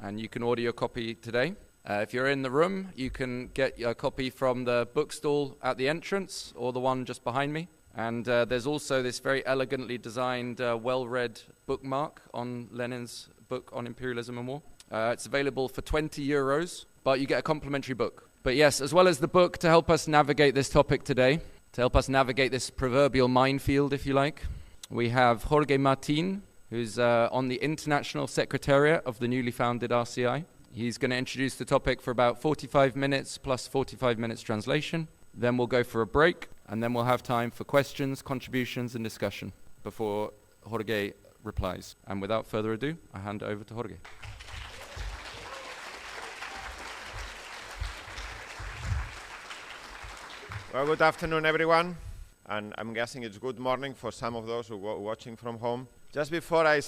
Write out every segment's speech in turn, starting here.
and you can order your copy today. If you're in the room, you can get a copy from the bookstall at the entrance or the one just behind me. And there's also this very elegantly designed, well-read bookmark on Lenin's book on imperialism and war. It's available for 20 euros, but you get a complimentary book. But yes, as well as the book to help us navigate this topic today, to help us navigate this proverbial minefield, if you like, we have Jorge Martin, who's on the International Secretariat of the newly founded RCI. He's going to introduce the topic for about 45 minutes plus 45 minutes translation. Then we'll go for a break, and then we'll have time for questions, contributions, and discussion before Jorge replies. And without further ado, I hand over to Jorge. Well, good afternoon, everyone. And I'm guessing it's good morning for some of those who are watching from home. Just before we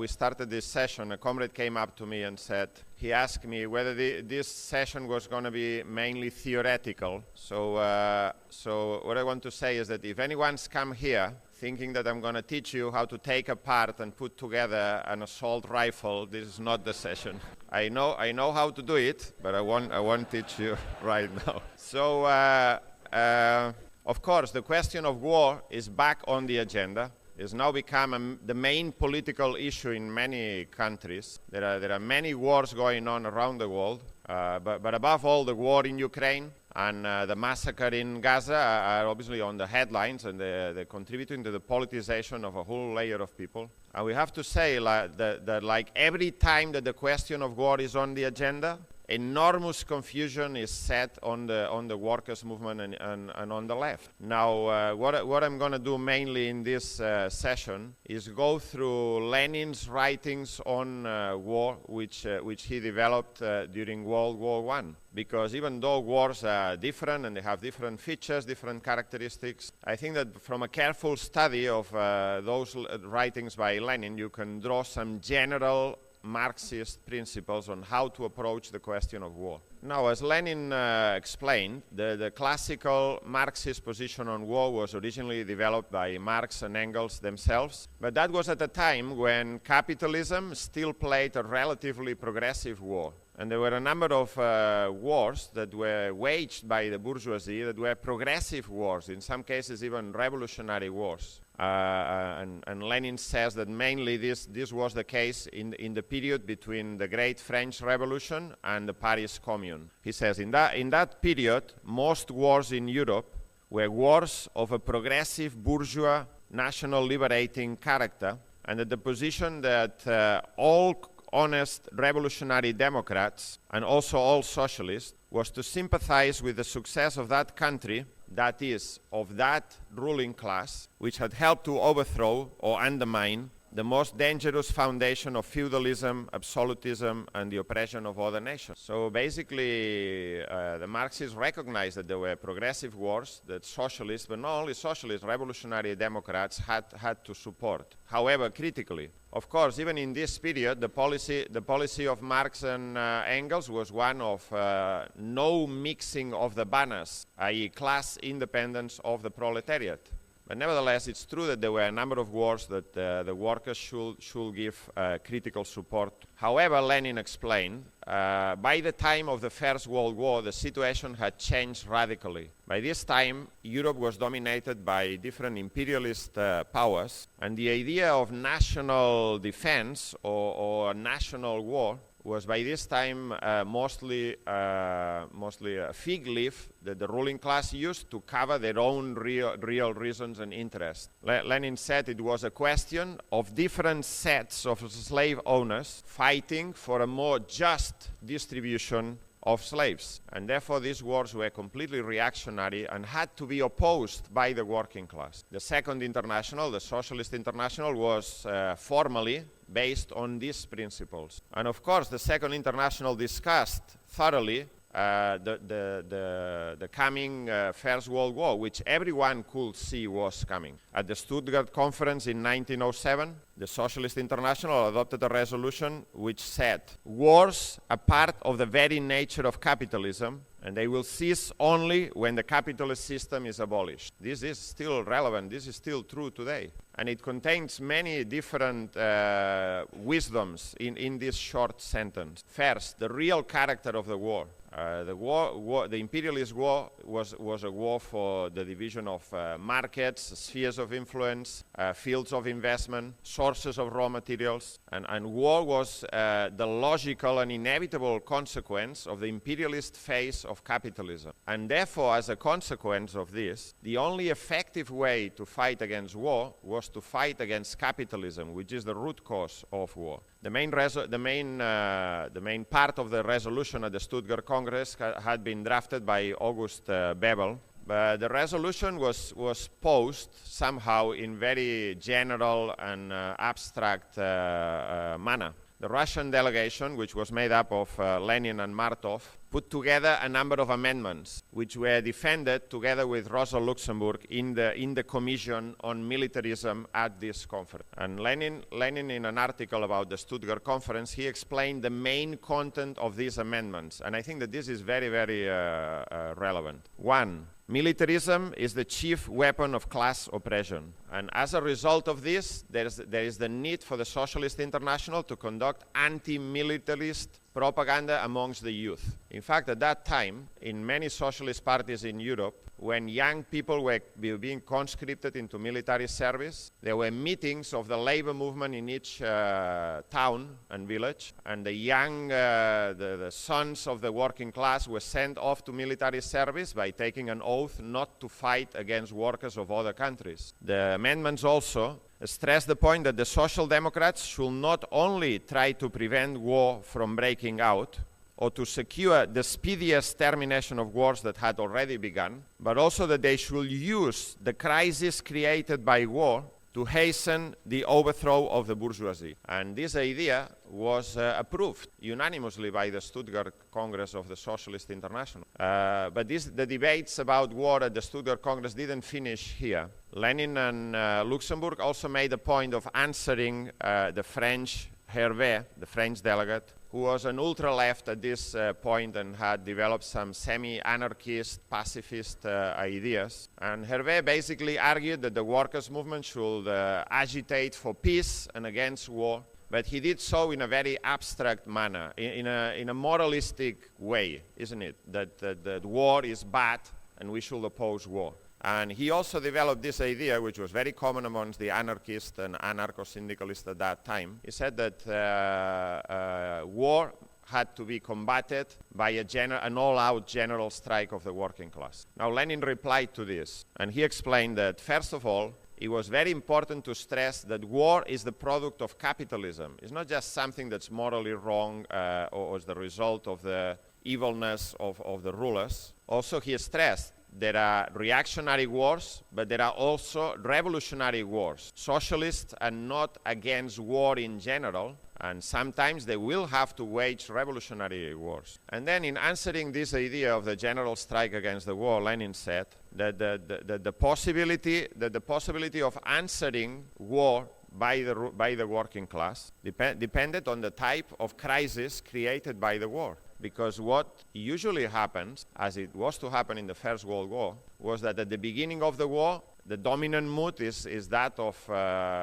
started this session, a comrade came up to me and said, he asked me whether this session was going to be mainly theoretical. So what I want to say is that if anyone's come here thinking that I'm going to teach you how to take apart and put together an assault rifle, this is not the session. I know how to do it, but I won't teach you right now. So. Of course, the question of war is back on the agenda. It's now become the main political issue in many countries. There are many wars going on around the world, but above all, the war in Ukraine and the massacre in Gaza are obviously on the headlines, and they're contributing to the politicization of a whole layer of people. And we have to say that like every time that the question of war is on the agenda, enormous confusion is set on the workers' movement and on the left. Now, what I'm going to do mainly in this session is go through Lenin's writings on war, which he developed during World War I. Because even though wars are different and they have different features, different characteristics, I think that from a careful study of those writings by Lenin, you can draw some general Marxist principles on how to approach the question of war. Now, as Lenin explained, the classical Marxist position on war was originally developed by Marx and Engels themselves, but that was at a time when capitalism still played a relatively progressive war. And there were a number of wars that were waged by the bourgeoisie that were progressive wars, in some cases even revolutionary wars. And Lenin says that mainly this was the case in the period between the Great French Revolution and the Paris Commune. He says in that period, most wars in Europe were wars of a progressive bourgeois national liberating character, and that the position that all honest revolutionary Democrats and also all socialists was to sympathize with the success of that country, that is, of that ruling class, which had helped to overthrow or undermine the most dangerous foundation of feudalism, absolutism, and the oppression of other nations. So basically, the Marxists recognized that there were progressive wars that socialists, but not only socialists, revolutionary Democrats had to support. However, critically, of course, even in this period, the policy of Marx and Engels was one of no mixing of the banners, i.e. class independence of the proletariat. But nevertheless, it's true that there were a number of wars that the workers should give critical support. However, Lenin explained, by the time of the First World War, the situation had changed radically. By this time, Europe was dominated by different imperialist powers, and the idea of national defense or a national war was by this time mostly a fig leaf that the ruling class used to cover their own real reasons and interests. Lenin said it was a question of different sets of slave owners fighting for a more just distribution of slaves. And therefore these wars were completely reactionary and had to be opposed by the working class. The Second International, the Socialist International, was formally based on these principles. And of course the Second International discussed thoroughly the coming First World War, which everyone could see was coming. At the Stuttgart Conference in 1907, the Socialist International adopted a resolution which said, wars are part of the very nature of capitalism, and they will cease only when the capitalist system is abolished. This is still relevant. This is still true today. And it contains many different wisdoms in this short sentence. First, the real character of the war. The imperialist war was a war for the division of markets, spheres of influence, fields of investment, sources of raw materials, and war was the logical and inevitable consequence of the imperialist phase of capitalism. And therefore, as a consequence of this, the only effective way to fight against war was to fight against capitalism, which is the root cause of war. The main part of the resolution at the Stuttgart Congress had been drafted by August Bebel. But the resolution was posed somehow in very general and abstract manner. The Russian delegation, which was made up of Lenin and Martov, put together a number of amendments, which were defended together with Rosa Luxemburg in the Commission on Militarism at this conference. And Lenin, in an article about the Stuttgart Conference, he explained the main content of these amendments. And I think that this is very, very relevant. One, militarism is the chief weapon of class oppression. And as a result of this, there is the need for the Socialist International to conduct anti-militarist propaganda amongst the youth. In fact, at that time, in many socialist parties in Europe, when young people were being conscripted into military service, there were meetings of the labor movement in each town and village, and the young, the sons of the working class were sent off to military service by taking an oath not to fight against workers of other countries. The amendments also stress the point that the Social Democrats should not only try to prevent war from breaking out or to secure the speediest termination of wars that had already begun, but also that they should use the crisis created by war to hasten the overthrow of the bourgeoisie. And this idea was approved unanimously by the Stuttgart Congress of the Socialist International. But the debates about war at the Stuttgart Congress didn't finish here. Lenin and Luxemburg also made a point of answering the French Hervé, the French delegate, who was an ultra-left at this point and had developed some semi-anarchist, pacifist ideas. And Hervé basically argued that the workers' movement should agitate for peace and against war, but he did so in a very abstract manner, in a moralistic way, isn't it? That war is bad and we should oppose war. And he also developed this idea, which was very common amongst the anarchists and anarcho-syndicalists at that time. He said that war had to be combated by an all-out general strike of the working class. Now, Lenin replied to this, and he explained that, first of all, it was very important to stress that war is the product of capitalism. It's not just something that's morally wrong or is the result of the evilness of the rulers. Also, he stressed there are reactionary wars, but there are also revolutionary wars. Socialists are not against war in general, and sometimes they will have to wage revolutionary wars. And then in answering this idea of the general strike against the war, Lenin said that the possibility of answering war by the working class depended on the type of crisis created by the war. Because what usually happens, as it was to happen in the First World War, was that at the beginning of the war, the dominant mood is that of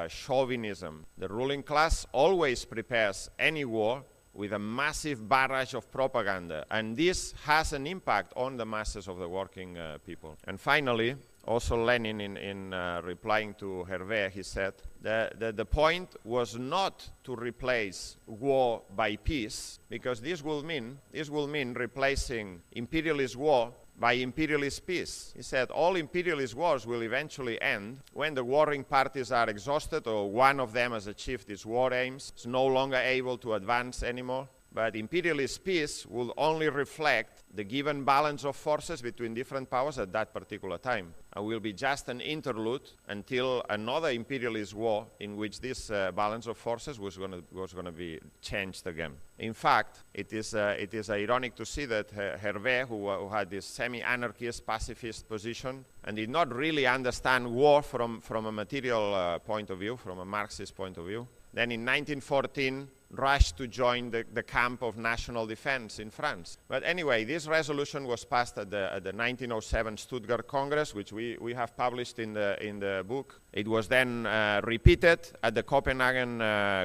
chauvinism. The ruling class always prepares any war with a massive barrage of propaganda, and this has an impact on the masses of the working people. And finally, also Lenin, in replying to Hervé, he said that the point was not to replace war by peace, because this will mean replacing imperialist war by imperialist peace. He said all imperialist wars will eventually end when the warring parties are exhausted or one of them has achieved its war aims, is no longer able to advance anymore. But imperialist peace will only reflect the given balance of forces between different powers at that particular time, and will be just an interlude until another imperialist war in which this balance of forces was going to be changed again. In fact, it is ironic to see that Hervé, who had this semi-anarchist pacifist position and did not really understand war from a material point of view, from a Marxist point of view, then in 1914 rushed to join the camp of national defense in France. But anyway, this resolution was passed at the 1907 Stuttgart Congress, which we have published in the book. It was then repeated at the Copenhagen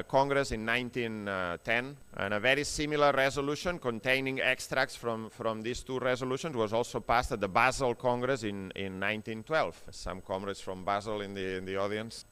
Congress in 1910, and a very similar resolution containing extracts from these two resolutions was also passed at the Basel Congress in 1912. Some comrades from Basel in the audience.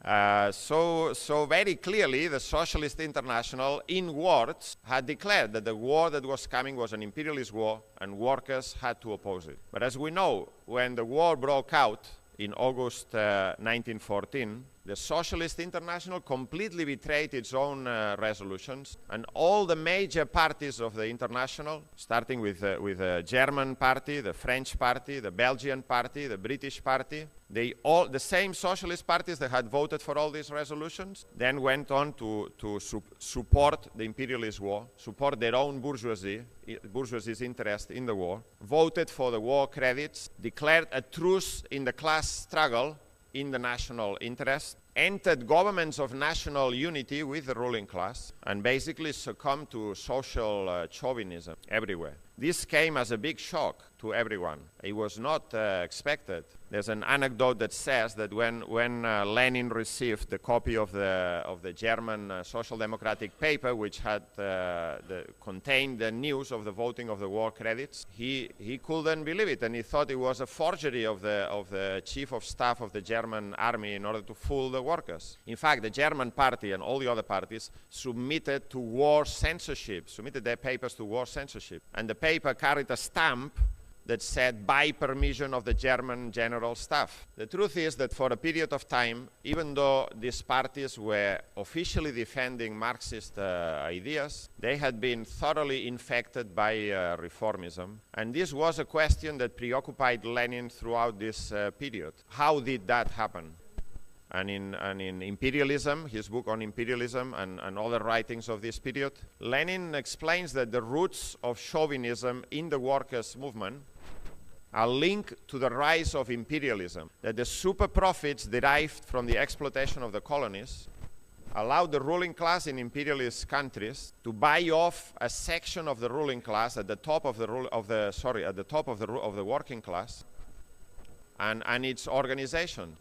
So very clearly, the Socialist International, in words, had declared that the war that was coming was an imperialist war, and workers had to oppose it. But as we know, when the war broke out in August 1914, the Socialist International completely betrayed its own resolutions, and all the major parties of the International, starting with the German party, the French party, the Belgian party, the British party, the same socialist parties that had voted for all these resolutions, then went on to support the imperialist war, support their own bourgeoisie's interest in the war, voted for the war credits, declared a truce in the class struggle in the national interest, entered governments of national unity with the ruling class, and basically succumbed to social chauvinism everywhere. This came as a big shock to everyone. It was not expected. There's an anecdote that says that when Lenin received the copy of the German Social Democratic paper, which had contained the news of the voting of the war credits, he couldn't believe it, and he thought it was a forgery of the chief of staff of the German army in order to fool the workers. In fact, the German party and all the other parties submitted their papers to war censorship, and the paper carried a stamp that said, by permission of the German General Staff. The truth is that for a period of time, even though these parties were officially defending Marxist ideas, they had been thoroughly infected by reformism. And this was a question that preoccupied Lenin throughout this period. How did that happen? And in Imperialism, his book on imperialism and other writings of this period, Lenin explains that the roots of chauvinism in the workers' movement are linked to the rise of imperialism, that the super profits derived from the exploitation of the colonies allowed the ruling class in imperialist countries to buy off a section of the ruling class at the top of the working class and its organization,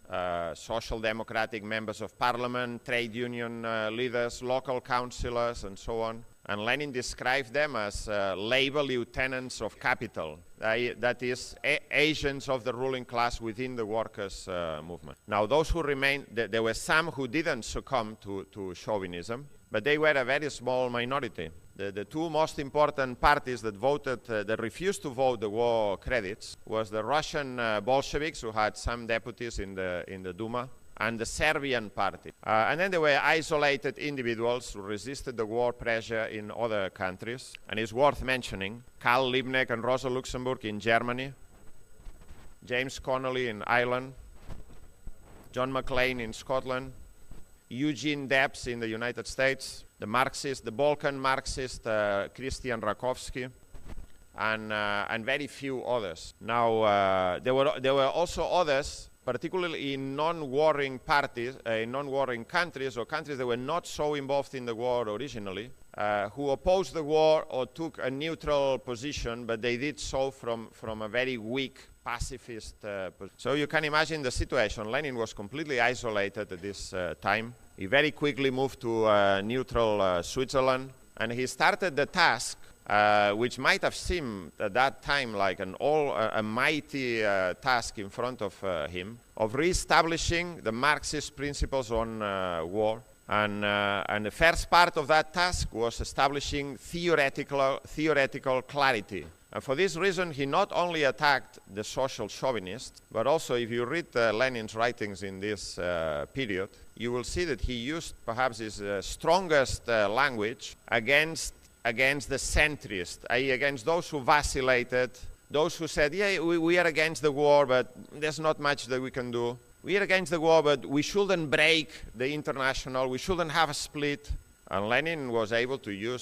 social democratic members of parliament, trade union leaders, local councillors, and so on. And Lenin described them as labor lieutenants of capital, that is, agents of the ruling class within the workers' movement. Now, those who remained, there were some who didn't succumb to chauvinism, but they were a very small minority. The two most important parties that refused to vote the war credits was the Russian Bolsheviks, who had some deputies in the Duma, and the Serbian party. And then there were isolated individuals who resisted the war pressure in other countries. And it's worth mentioning Karl Liebknecht and Rosa Luxemburg in Germany, James Connolly in Ireland, John McLean in Scotland, Eugene Debs in the United States, the Balkan Marxist Christian Rakowski, and very few others. Now, there were also others, particularly in non-warring parties, in non-warring countries, or countries that were not so involved in the war originally, who opposed the war or took a neutral position, but they did so from a very weak pacifist position. So you can imagine the situation. Lenin was completely isolated at this time. He very quickly moved to neutral Switzerland, and he started the task, which might have seemed at that time like a mighty task in front of him, of re-establishing the Marxist principles on war. And the first part of that task was establishing theoretical clarity. And for this reason, he not only attacked the social chauvinists, but also, if you read Lenin's writings in this period, you will see that he used perhaps his strongest language against the centrists, i.e. against those who vacillated, those who said, yeah, we are against the war, but there's not much that we can do. We are against the war, but we shouldn't break the international, we shouldn't have a split. And Lenin was able to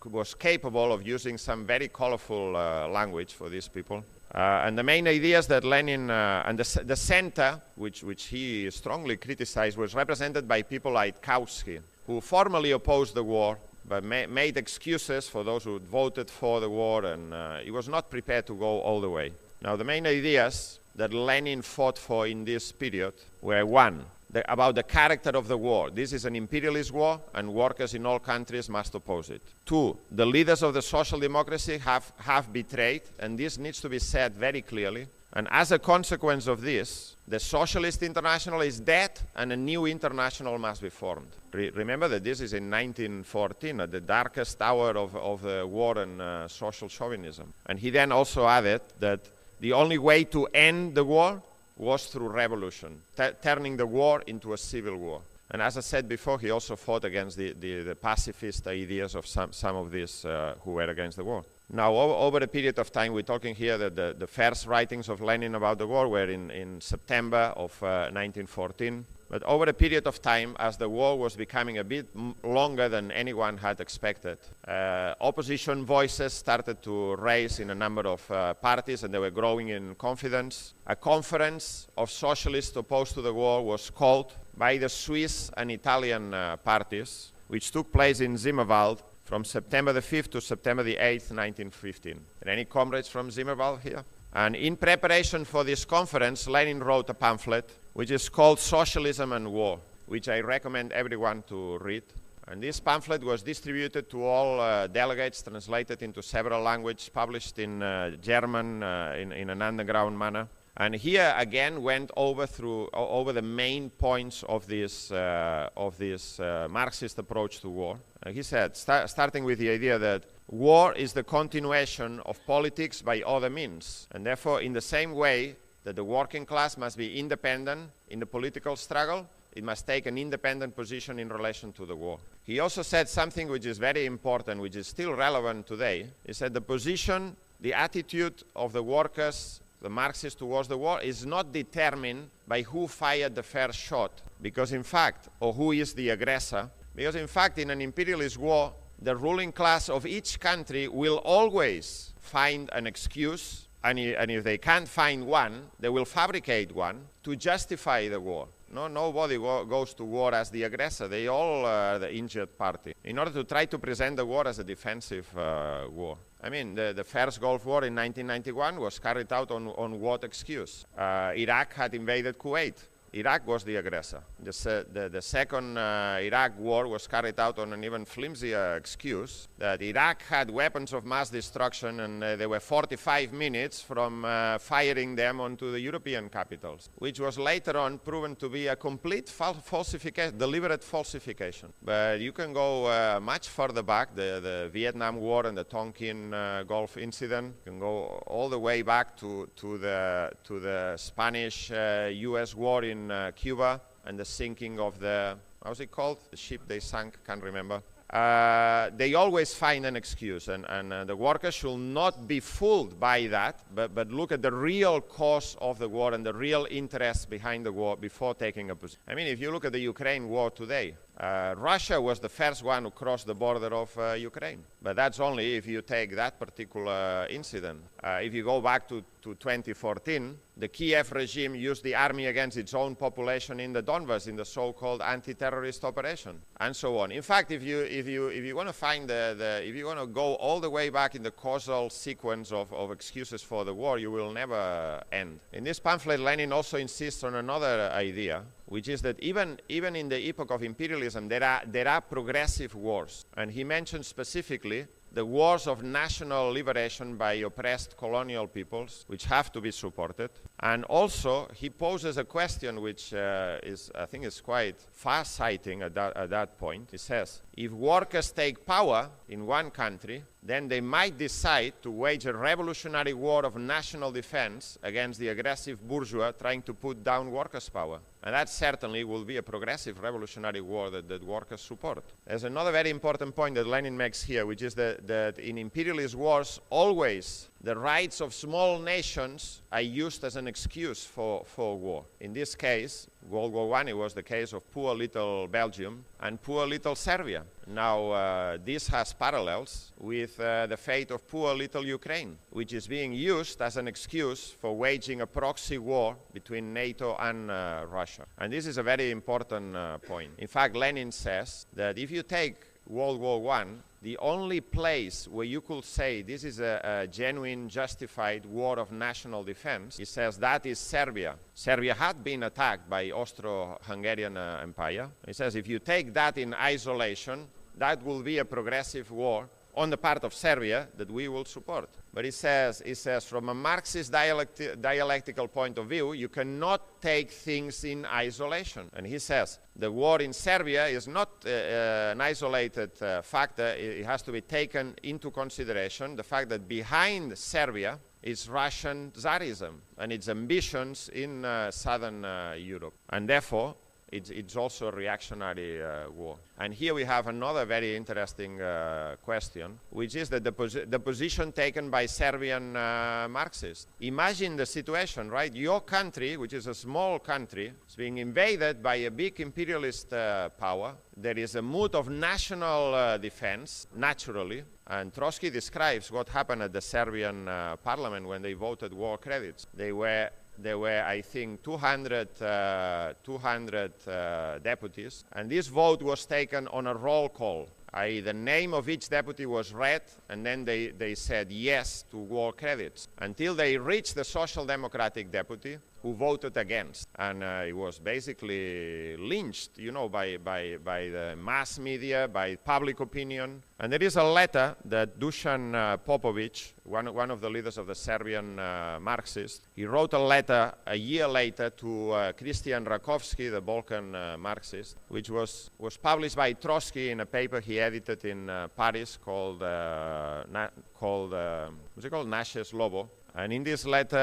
was capable of using some very colorful language for these people. And the main ideas that Lenin, and the center, which he strongly criticized, was represented by people like Kautsky, who formally opposed the war, but made excuses for those who voted for the war, and he was not prepared to go all the way. Now, the main ideas that Lenin fought for in this period were, one, about the character of the war. This is an imperialist war, and workers in all countries must oppose it. Two, the leaders of the social democracy have betrayed, and this needs to be said very clearly. And as a consequence of this, the Socialist International is dead, and a new international must be formed. Remember that this is in 1914, at the darkest hour of the war and social chauvinism. And he then also added that the only way to end the war was through revolution, turning the war into a civil war. And as I said before, he also fought against the pacifist ideas of some of these who were against the war. Now, over a period of time, we're talking here that the first writings of Lenin about the war were in September of 1914. But over a period of time, as the war was becoming a bit longer than anyone had expected, opposition voices started to raise in a number of parties, and they were growing in confidence. A conference of socialists opposed to the war was called by the Swiss and Italian parties, which took place in Zimmerwald from September the 5th to September the 8th, 1915. Are any comrades from Zimmerwald here? And in preparation for this conference, Lenin wrote a pamphlet which is called Socialism and War, which I recommend everyone to read. And this pamphlet was distributed to all delegates, translated into several languages, published in German in an underground manner. And here again went over the main points of this Marxist approach to war. He said, starting with the idea that war is the continuation of politics by other means, and therefore in the same way that the working class must be independent in the political struggle, it must take an independent position in relation to the war. He also said something which is very important, which is still relevant today. He said the attitude of the workers, the Marxists towards the war, is not determined by who fired the first shot, because in fact, or who is the aggressor, because in fact in an imperialist war, the ruling class of each country will always find an excuse, and if they can't find one, they will fabricate one to justify the war. Nobody goes to war as the aggressor. They all are the injured party, in order to try to present the war as a defensive war. I mean, the first Gulf War in 1991 was carried out on what excuse? Iraq had invaded Kuwait. Iraq was the aggressor. The second Iraq war was carried out on an even flimsier excuse, that Iraq had weapons of mass destruction, and they were 45 minutes from firing them onto the European capitals, which was later on proven to be a complete falsification, deliberate falsification. But you can go much further back, the Vietnam War and the Tonkin Gulf incident. You can go all the way back to the Spanish-US war in Cuba, and the sinking of how's it called? The ship they sunk, can't remember. They always find an excuse, and the workers should not be fooled by that, but look at the real cause of the war and the real interest behind the war before taking a position. I mean, if you look at the Ukraine war today, Russia was the first one who crossed the border of Ukraine, but that's only if you take that particular incident. If you go back to 2014, the Kiev regime used the army against its own population in the Donbas in the so-called anti-terrorist operation, and so on. In fact, if you want to find if you want to go all the way back in the causal sequence of excuses for the war, you will never end. In this pamphlet, Lenin also insists on another idea, which is that even in the epoch of imperialism, there are progressive wars, and he mentions specifically the wars of national liberation by oppressed colonial peoples, which have to be supported. And also, he poses a question which I think is quite far-sighting at that point. He says, if workers take power in one country, then they might decide to wage a revolutionary war of national defense against the aggressive bourgeois trying to put down workers' power. And that certainly will be a progressive revolutionary war that workers support. There's another very important point that Lenin makes here, which is that in imperialist wars, always the rights of small nations are used as an excuse for war. In this case, World War I, it was the case of poor little Belgium and poor little Serbia. Now, this has parallels with the fate of poor little Ukraine, which is being used as an excuse for waging a proxy war between NATO and Russia. And this is a very important point. In fact, Lenin says that if you take World War I, the only place where you could say this is a genuine, justified war of national defense, he says that is Serbia. Serbia had been attacked by Austro-Hungarian Empire. He says if you take that in isolation, that will be a progressive war on the part of Serbia that we will support. But he says from a Marxist dialectical point of view, you cannot take things in isolation. And he says the war in Serbia is not an isolated factor. It has to be taken into consideration, the fact that behind Serbia is Russian Tsarism and its ambitions in southern Europe. And therefore, it's also a reactionary war. And here we have another very interesting question, which is that the position taken by Serbian Marxists. Imagine the situation, right? Your country, which is a small country, is being invaded by a big imperialist power. There is a mood of national defense, naturally. And Trotsky describes what happened at the Serbian parliament when they voted war credits. There were, I think, 200 deputies, and this vote was taken on a roll call, i.e. the name of each deputy was read, and then they said yes to war credits, until they reached the Social Democratic deputy, who voted against. And he was basically lynched, by the mass media, by public opinion. And there is a letter that Dusan Popovic, one of the leaders of the Serbian Marxists, he wrote a letter a year later to Christian Rakovsky, the Balkan Marxist, which was published by Trotsky in a paper he edited in Paris called Naše Slovo. And in this letter,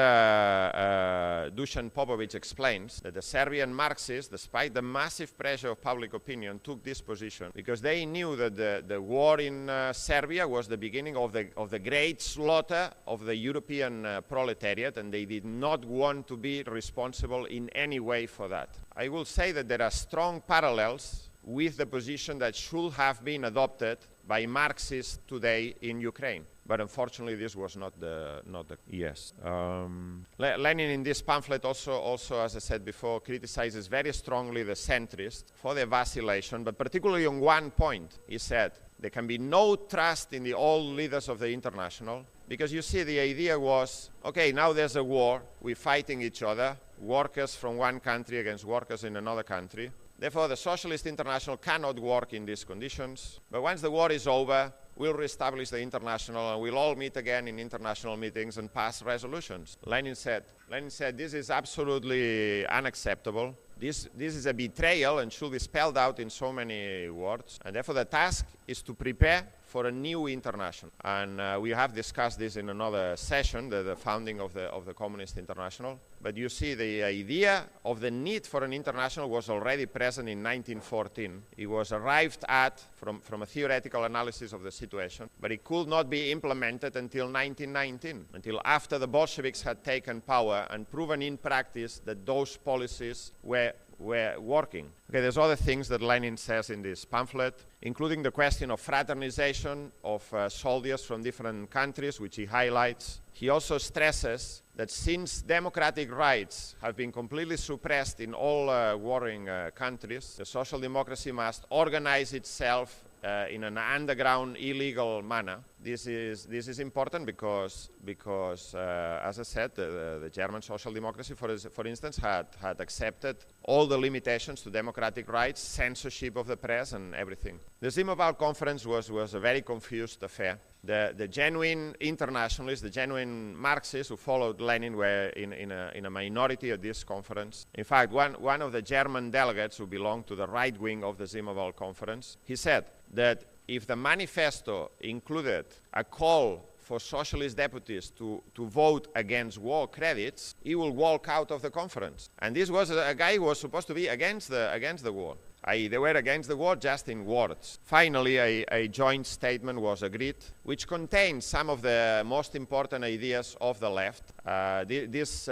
Dusan Popovic explains that the Serbian Marxists, despite the massive pressure of public opinion, took this position because they knew that the war in Serbia was the beginning of the great slaughter of the European proletariat, and they did not want to be responsible in any way for that. I will say that there are strong parallels with the position that should have been adopted by Marxists today in Ukraine. But unfortunately, this was not the yes. Lenin in this pamphlet also, as I said before, criticizes very strongly the centrists for their vacillation, but particularly on one point. He said, there can be no trust in the old leaders of the International, because you see, the idea was, okay, now there's a war, we're fighting each other, workers from one country against workers in another country. Therefore, the Socialist International cannot work in these conditions. But once the war is over, we'll reestablish the International and we'll all meet again in international meetings and pass resolutions. Lenin said, this is absolutely unacceptable. This is a betrayal and should be spelled out in so many words. And therefore, the task is to prepare for a new international. And we have discussed this in another session, the founding of the Communist International. But you see, the idea of the need for an international was already present in 1914. It was arrived at from a theoretical analysis of the situation, but it could not be implemented until 1919, until after the Bolsheviks had taken power and proven in practice that those policies were working. Okay, there's other things that Lenin says in this pamphlet, including the question of fraternization of soldiers from different countries, which he highlights. He also stresses that since democratic rights have been completely suppressed in all warring countries, the social democracy must organize itself in an underground, illegal manner. This is important because as I said, the German social democracy, for instance, had accepted all the limitations to democratic rights, censorship of the press, and everything. The Zimbabwe conference was a very confused affair. The genuine internationalists, the genuine Marxists who followed Lenin were in a minority at this conference. In fact, one of the German delegates who belonged to the right wing of the Zimbabwe conference, he said that if the manifesto included a call for socialist deputies to vote against war credits, he will walk out of the conference. And this was a guy who was supposed to be against the war. They were against the war just in words. Finally, a joint statement was agreed, which contains some of the most important ideas of the left. This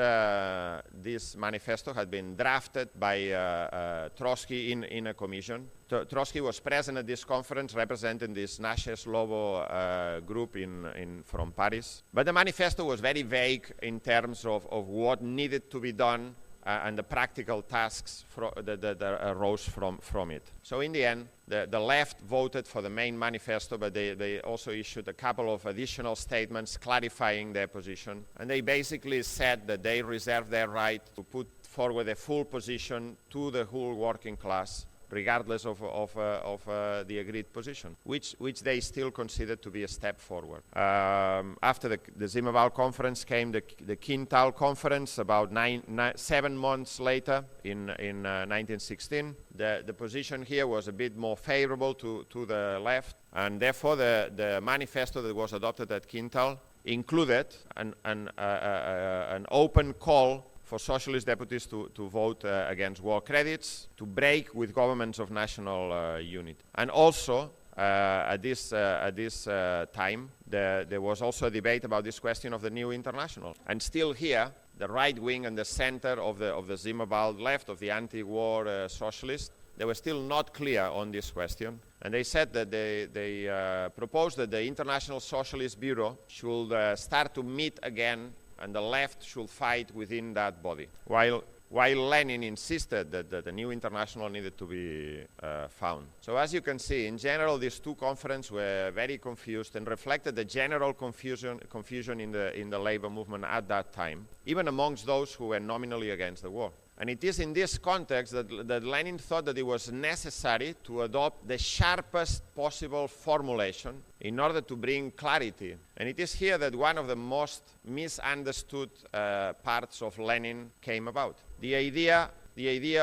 manifesto had been drafted by Trotsky in a commission. Trotsky was present at this conference, representing this Naše Slovo group from Paris. But the manifesto was very vague in terms of what needed to be done and the practical tasks that arose from it. So in the end, the left voted for the main manifesto, but they also issued a couple of additional statements clarifying their position. And they basically said that they reserve their right to put forward a full position to the whole working class, regardless of the agreed position, which they still consider to be a step forward. After the Zimmerwald conference came the Quintal conference about 7 months later in 1916. The position here was a bit more favorable to the left, and therefore the manifesto that was adopted at Quintal included an open call for socialist deputies to vote against war credits, to break with governments of national unity. And also, at this time, there was also a debate about this question of the new international. And still here, the right wing and the center of the Zimmerwald left, of the anti-war socialists, they were still not clear on this question. And they said that they proposed that the International Socialist Bureau should start to meet again, and the left should fight within that body, while Lenin insisted that the new international needed to be found. So as you can see, in general, these two conferences were very confused and reflected the general confusion in the labor movement at that time, even amongst those who were nominally against the war. And it is in this context that Lenin thought that it was necessary to adopt the sharpest possible formulation in order to bring clarity. And it is here that one of the most misunderstood parts of Lenin came about. The idea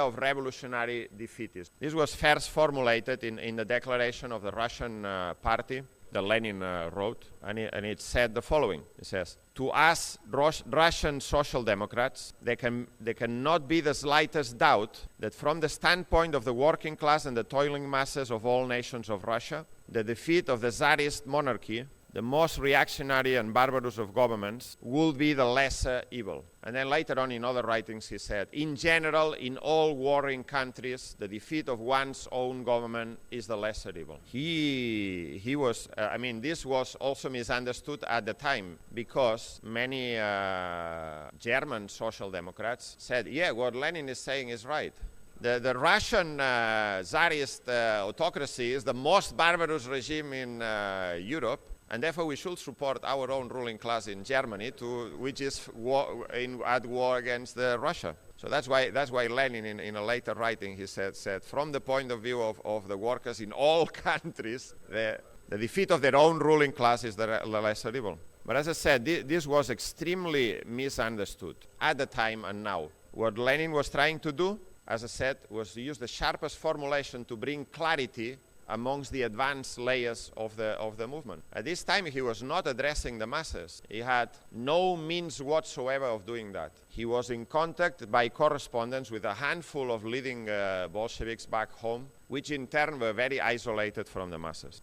of revolutionary defeatism. This was first formulated in the declaration of the Russian party that Lenin wrote, and it said the following. It says, "To us, Russian Social Democrats, there cannot be the slightest doubt that from the standpoint of the working class and the toiling masses of all nations of Russia, the defeat of the Tsarist monarchy, the most reactionary and barbarous of governments, will be the lesser evil." And then later on in other writings he said, "In general, in all warring countries, the defeat of one's own government is the lesser evil." He was, this was also misunderstood at the time, because many German social democrats said, yeah, what Lenin is saying is right. The Russian Tsarist autocracy is the most barbarous regime in Europe, and therefore we should support our own ruling class in Germany, which is at war against Russia. So that's why Lenin, in a later writing, he said from the point of view of the workers in all countries, the defeat of their own ruling class is the lesser evil. But as I said, this was extremely misunderstood at the time and now. What Lenin was trying to do, as I said, was to use the sharpest formulation to bring clarity amongst the advanced layers of the movement. At this time, he was not addressing the masses. He had no means whatsoever of doing that. He was in contact by correspondence with a handful of leading Bolsheviks back home, which in turn were very isolated from the masses.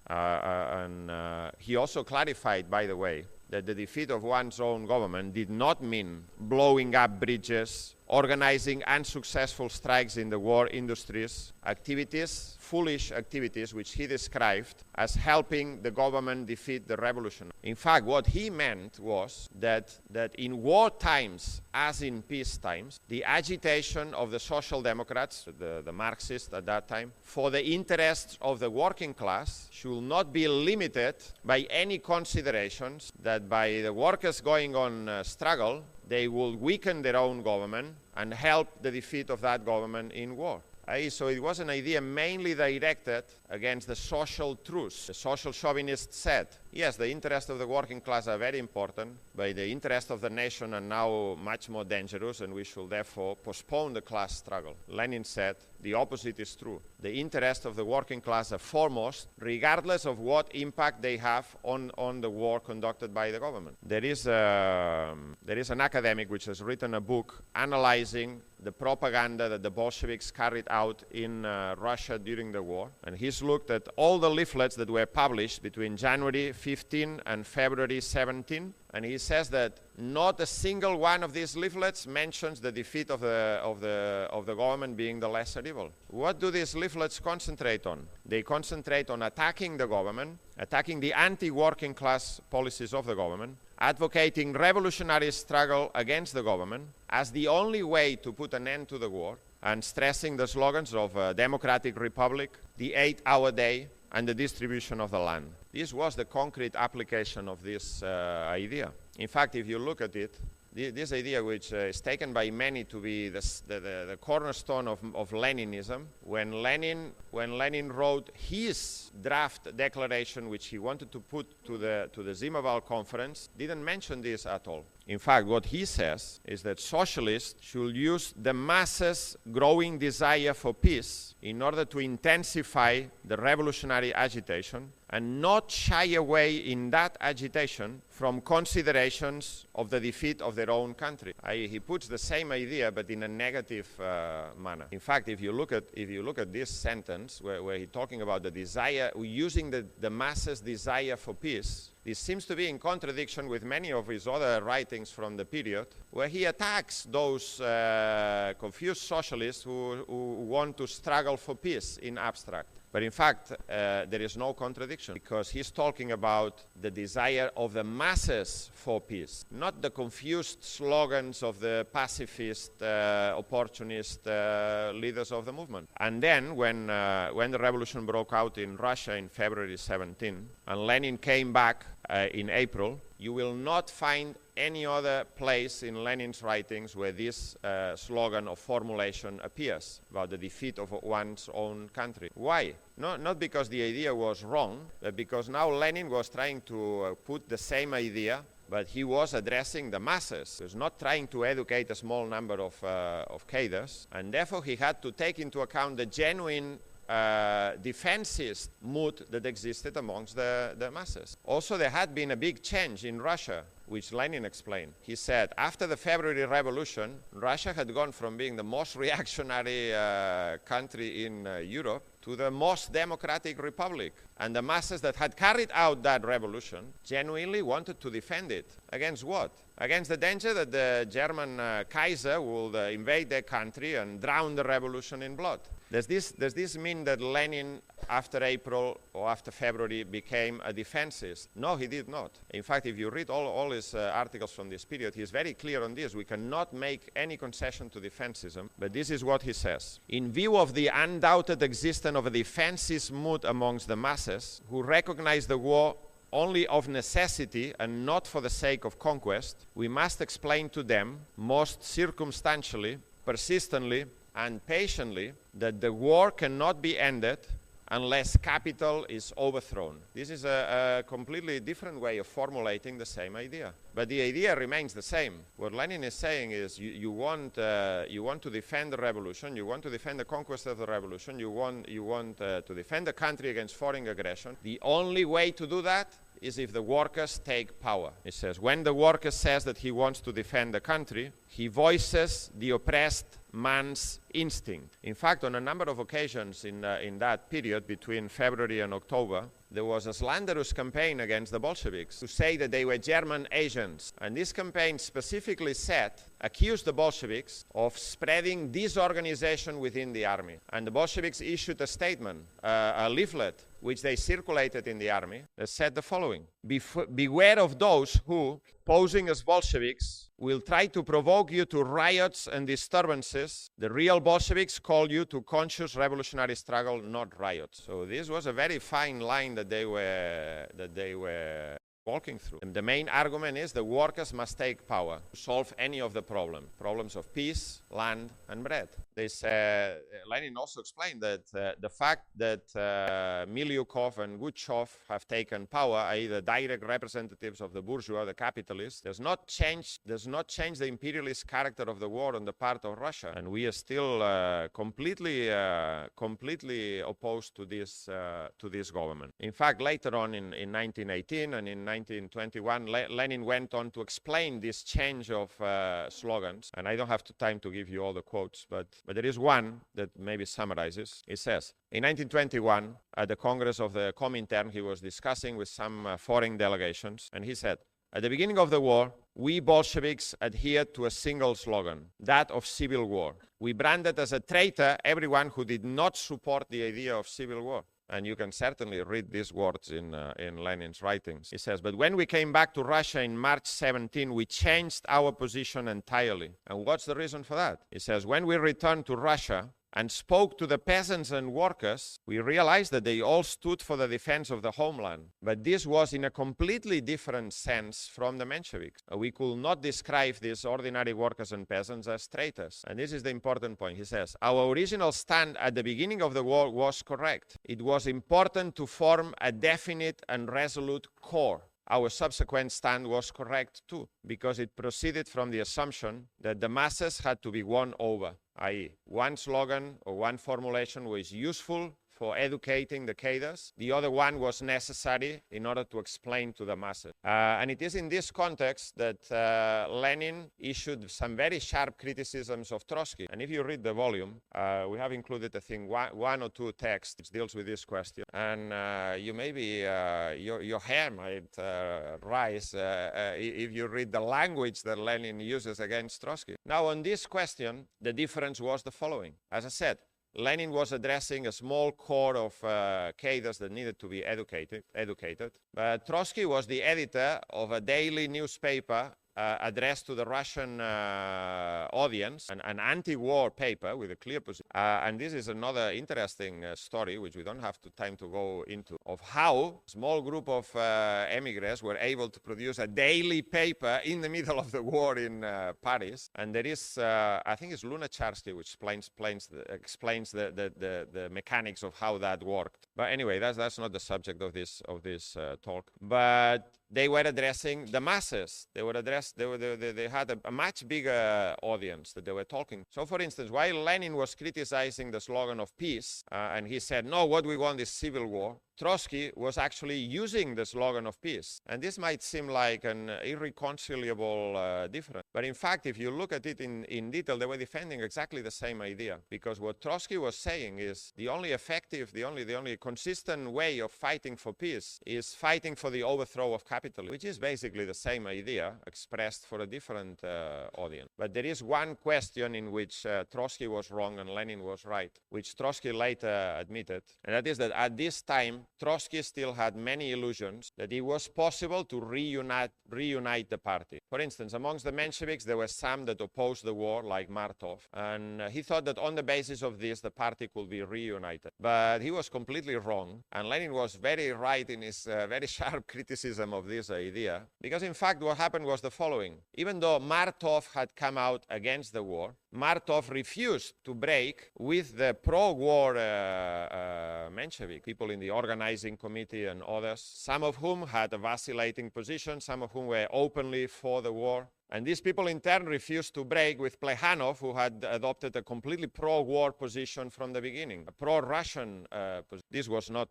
He also clarified, by the way, that the defeat of one's own government did not mean blowing up bridges, organizing unsuccessful strikes in the war industries, foolish activities which he described as helping the government defeat the revolution. In fact, what he meant was that in war times, as in peace times, the agitation of the Social Democrats, the Marxists at that time, for the interests of the working class should not be limited by any considerations that by the workers going on struggle, they will weaken their own government and help the defeat of that government in war. So it was an idea mainly directed against the social truce. The social chauvinists said, yes, the interests of the working class are very important, but the interests of the nation are now much more dangerous, and we should therefore postpone the class struggle. Lenin said, the opposite is true. The interests of the working class are foremost, regardless of what impact they have on the war conducted by the government. There is an academic which has written a book analyzing the propaganda that the Bolsheviks carried out in Russia during the war. And he's looked at all the leaflets that were published between January 15 and February 17. And he says that not a single one of these leaflets mentions the defeat of the government being the lesser evil. What do these leaflets concentrate on? They concentrate on attacking the government, attacking the anti-working class policies of the government, advocating revolutionary struggle against the government as the only way to put an end to the war, and stressing the slogans of a democratic republic, the 8-hour day, and the distribution of the land. This was the concrete application of this idea. In fact, if you look at it, this idea, which is taken by many to be the cornerstone of Leninism, when Lenin wrote his draft declaration, which he wanted to put to the Zimaval conference, didn't mention this at all. In fact, what he says is that socialists should use the masses' growing desire for peace in order to intensify the revolutionary agitation and not shy away in that agitation from considerations of the defeat of their own country. He puts the same idea but in a negative manner. In fact, if you look at this sentence where he's talking about the desire, using the masses' desire for peace, this seems to be in contradiction with many of his other writings from the period, where he attacks those confused socialists who want to struggle for peace in abstract. But in fact, there is no contradiction, because he's talking about the desire of the masses for peace, not the confused slogans of the pacifist, opportunist leaders of the movement. And then, when the revolution broke out in Russia in February 17, and Lenin came back in April, you will not find any other place in Lenin's writings where this slogan or formulation appears about the defeat of one's own country. Why? Not because the idea was wrong, but because now Lenin was trying to put the same idea, but he was addressing the masses. He was not trying to educate a small number of cadres, and therefore he had to take into account the genuine defensist mood that existed amongst the masses. Also, there had been a big change in Russia, which Lenin explained. He said, after the February Revolution, Russia had gone from being the most reactionary country in Europe to the most democratic republic. And the masses that had carried out that revolution genuinely wanted to defend it. Against what? Against the danger that the German Kaiser would invade their country and drown the revolution in blood. Does this mean that Lenin, after April or after February, became a defensist? No, he did not. In fact, if you read all his articles from this period, he is very clear on this. We cannot make any concession to defensism, but this is what he says. In view of the undoubted existence of a defensist mood amongst the masses, who recognize the war only of necessity and not for the sake of conquest, we must explain to them, most circumstantially, persistently, and patiently, that the war cannot be ended unless capital is overthrown. This is a completely different way of formulating the same idea. But the idea remains the same. What Lenin is saying is you want to defend the revolution, you want to defend the conquest of the revolution, you want to defend the country against foreign aggression. The only way to do that is if the workers take power. He says, when the worker says that he wants to defend the country, he voices the oppressed man's instinct. In fact, on a number of occasions in that period between February and October, there was a slanderous campaign against the Bolsheviks to say that they were German agents. And this campaign specifically accused the Bolsheviks of spreading disorganization within the army. And the Bolsheviks issued a statement, a leaflet, which they circulated in the army, that said the following: beware of those who, posing as Bolsheviks, will try to provoke you to riots and disturbances. The real Bolsheviks call you to conscious revolutionary struggle, not riots. So this was a very fine line that they were walking through. And the main argument is the workers must take power to solve any of the problems of peace, land, and bread. Lenin also explained that the fact that Milyukov and Guchov have taken power, i.e. the direct representatives of the bourgeois, the capitalists, does not change the imperialist character of the war on the part of Russia. And we are still completely opposed to this government. In fact, later on in 1918 and in 1921, Lenin went on to explain this change of slogans. And I don't have time to give you all the quotes, but there is one that maybe summarizes. It says, in 1921, at the Congress of the Comintern, he was discussing with some foreign delegations, and he said, at the beginning of the war, we Bolsheviks adhered to a single slogan, that of civil war. We branded as a traitor everyone who did not support the idea of civil war. And you can certainly read these words in Lenin's writings. He says, but when we came back to Russia in March 17, we changed our position entirely. And what's the reason for that? He says, when we returned to Russia and spoke to the peasants and workers, we realized that they all stood for the defense of the homeland. But this was in a completely different sense from the Mensheviks. We could not describe these ordinary workers and peasants as traitors. And this is the important point. He says, our original stand at the beginning of the war was correct. It was important to form a definite and resolute core. Our subsequent stand was correct too, because it proceeded from the assumption that the masses had to be won over, i.e., one slogan or one formulation was useful for educating the cadres. The other one was necessary in order to explain to the masses. And it is in this context that Lenin issued some very sharp criticisms of Trotsky. And if you read the volume, we have included, I think, one or two texts which deals with this question. And you maybe, your hair might rise if you read the language that Lenin uses against Trotsky. Now, on this question, the difference was the following. As I said, Lenin was addressing a small core of cadres that needed to be educated. But Trotsky was the editor of a daily newspaper addressed to the Russian audience, an anti-war paper with a clear position. And this is another interesting story, which we don't have time to go into, of how a small group of emigres were able to produce a daily paper in the middle of the war in Paris. And there is, I think it's Lunacharsky, which explains the mechanics of how that worked. But anyway, that's not the subject of this talk. But they were addressing the masses. They had a much bigger audience that they were talking. So, for instance, while Lenin was criticizing the slogan of peace, and he said, no, what we want is civil war, Trotsky was actually using the slogan of peace. And this might seem like an irreconcilable difference. But in fact, if you look at it in detail, they were defending exactly the same idea. Because what Trotsky was saying is the only effective, the only consistent way of fighting for peace is fighting for the overthrow of capitalism, which is basically the same idea expressed for a different audience. But there is one question in which Trotsky was wrong and Lenin was right, which Trotsky later admitted. And that is that at this time, Trotsky still had many illusions that it was possible to reunite the party. For instance, amongst the Mensheviks, there were some that opposed the war, like Martov, and he thought that on the basis of this, the party could be reunited. But he was completely wrong, and Lenin was very right in his very sharp criticism of this idea, because in fact what happened was the following. Even though Martov had come out against the war, Martov refused to break with the pro-war Menshevik, people in the organizing committee and others, some of whom had a vacillating position, some of whom were openly for the war. And these people in turn refused to break with Plekhanov, who had adopted a completely pro-war position from the beginning, a pro-Russian position. This was not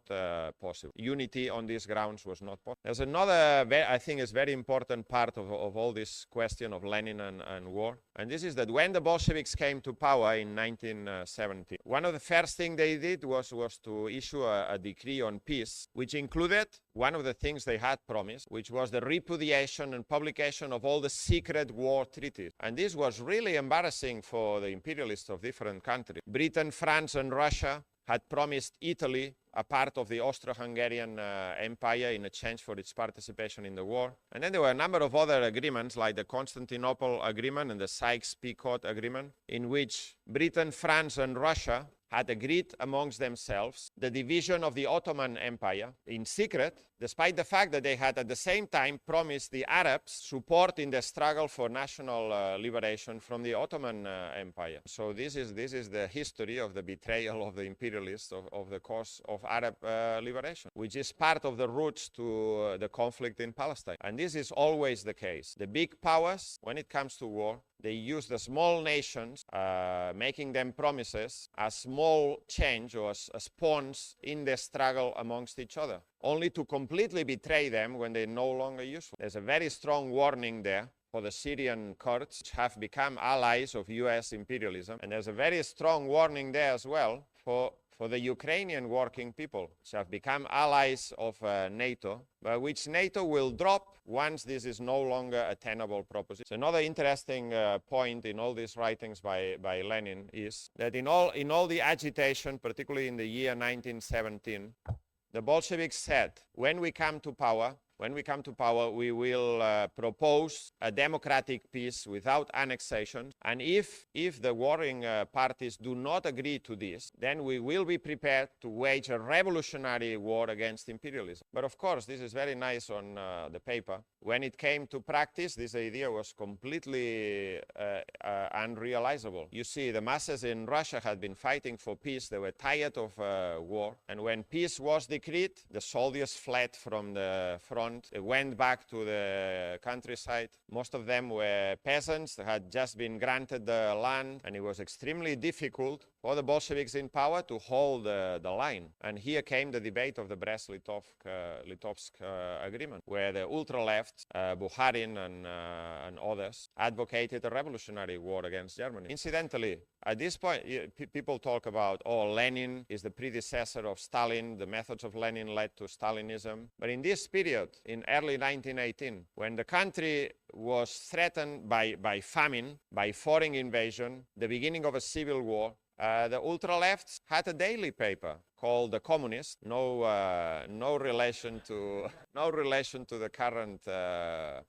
possible. Unity on these grounds was not possible. There's another, I think, is very important part of all this question of Lenin and war. And this is that when the Bolsheviks came to power in 1970, one of the first things they did was to issue a decree on peace, which included one of the things they had promised, which was the repudiation and publication of all the secret war treaties. And this was really embarrassing for the imperialists of different countries. Britain, France, and Russia had promised Italy a part of the Austro-Hungarian Empire in exchange for its participation in the war. And then there were a number of other agreements, like the Constantinople Agreement and the Sykes-Picot Agreement, in which Britain, France, and Russia had agreed amongst themselves the division of the Ottoman Empire in secret, despite the fact that they had at the same time promised the Arabs support in the struggle for national liberation from the Ottoman Empire. So this is the history of the betrayal of the imperialists of the cause of Arab liberation, which is part of the roots to the conflict in Palestine. And this is always the case. The big powers, when it comes to war, they use the small nations, making them promises as small change or as pawns in the struggle amongst each other, only to completely betray them when they're no longer useful. There's a very strong warning there for the Syrian Kurds, which have become allies of US imperialism. And there's a very strong warning there as well for the Ukrainian working people, which have become allies of NATO, but which NATO will drop once this is no longer a tenable proposition. So another interesting point in all these writings by Lenin is that in all the agitation, particularly in the year 1917, the Bolsheviks said, when we come to power, we will propose a democratic peace without annexation. And if the warring parties do not agree to this, then we will be prepared to wage a revolutionary war against imperialism. But of course, this is very nice on the paper. When it came to practice, this idea was completely unrealizable. You see, the masses in Russia had been fighting for peace. They were tired of war. And when peace was decreed, the soldiers fled from the front. They went back to the countryside. Most of them were peasants that had just been granted the land, and it was extremely difficult for the Bolsheviks in power to hold the line. And here came the debate of the Brest-Litovsk agreement, where the ultra-left, Bukharin and others, advocated a revolutionary war against Germany. Incidentally, at this point, people talk about, Lenin is the predecessor of Stalin, the methods of Lenin led to Stalinism. But in this period, in early 1918, when the country was threatened by famine, by foreign invasion, the beginning of a civil war, the ultra-lefts had a daily paper called The Communist, no relation to the current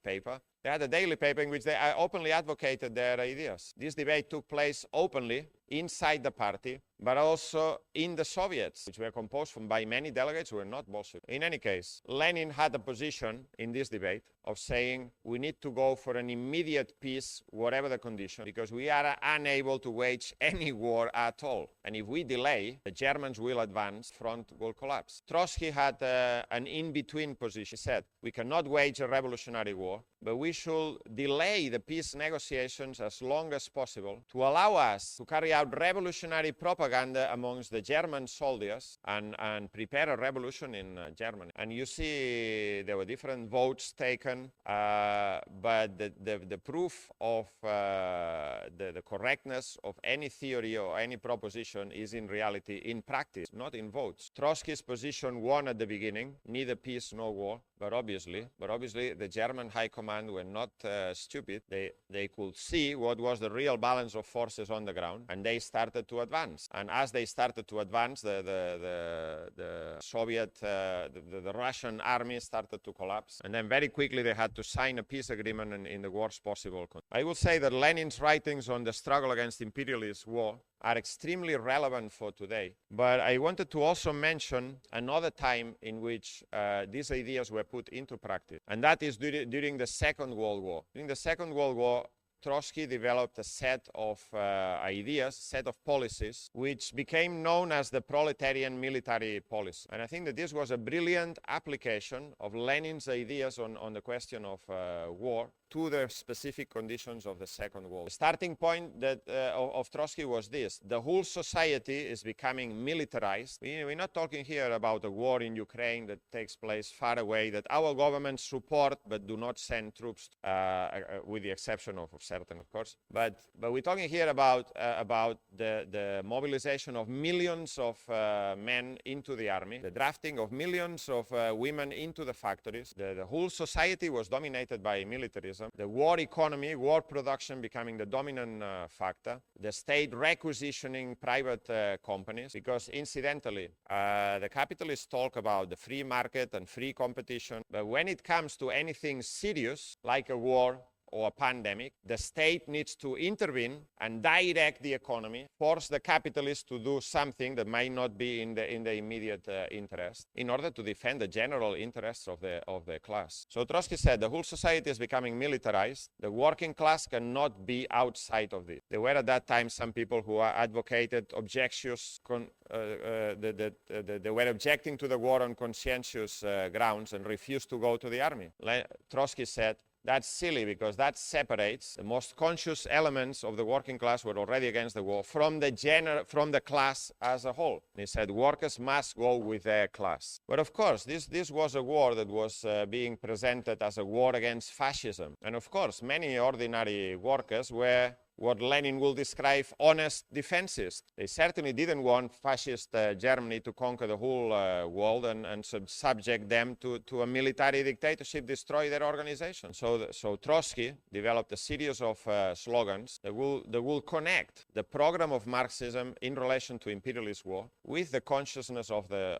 paper. They had a daily paper in which they openly advocated their ideas. This debate took place openly inside the party, but also in the Soviets, which were composed by many delegates who were not Bolshevik. In any case, Lenin had a position in this debate of saying we need to go for an immediate peace, whatever the condition, because we are unable to wage any war at all. And if we delay, the Germans will advance, front will collapse. Trotsky had an in-between position. He said, we cannot wage a revolutionary war, but we should delay the peace negotiations as long as possible to allow us to carry out revolutionary propaganda amongst the German soldiers and prepare a revolution in Germany. And you see there were different votes taken, but the proof of the correctness of any theory or any proposition is in reality in practice, not in votes. Trotsky's position won at the beginning, neither peace nor war, but obviously the German high command were not stupid. They could see what was the real balance of forces on the ground, and they started to advance. And as they started to advance, the Soviet, the Russian army started to collapse. And then very quickly they had to sign a peace agreement in the worst possible conditions. I would say that Lenin's writings on the struggle against imperialist war are extremely relevant for today. But I wanted to also mention another time in which these ideas were put into practice, and that is during the Second World War. During the Second World War, Trotsky developed a set of ideas, set of policies, which became known as the proletarian military policy. And I think that this was a brilliant application of Lenin's ideas on the question of war to the specific conditions of the Second World War. The starting point of Trotsky was this: the whole society is becoming militarized. We're not talking here about a war in Ukraine that takes place far away, that our governments support but do not send troops, with the exception of certain, of course. But we're talking here about the mobilization of millions of men into the army, the drafting of millions of women into the factories. The whole society was dominated by militarism. The war economy, war production becoming the dominant factor. The state requisitioning private companies, because incidentally, the capitalists talk about the free market and free competition. But when it comes to anything serious, like a war or a pandemic, the state needs to intervene and direct the economy, force the capitalists to do something that might not be in the immediate interest, in order to defend the general interests of the class. So Trotsky said the whole society is becoming militarized. The working class cannot be outside of this. There were at that time some people who advocated objections, they were objecting to the war on conscientious grounds and refused to go to the army. Trotsky said, that's silly, because that separates the most conscious elements of the working class who were already against the war from the class as a whole. And he said workers must go with their class. But of course, this was a war that was being presented as a war against fascism. And of course, many ordinary workers were what Lenin will describe honest defensists. They certainly didn't want fascist Germany to conquer the whole world and subject them to a military dictatorship, destroy their organization. So Trotsky developed a series of slogans that will connect the program of Marxism in relation to imperialist war with the consciousness of the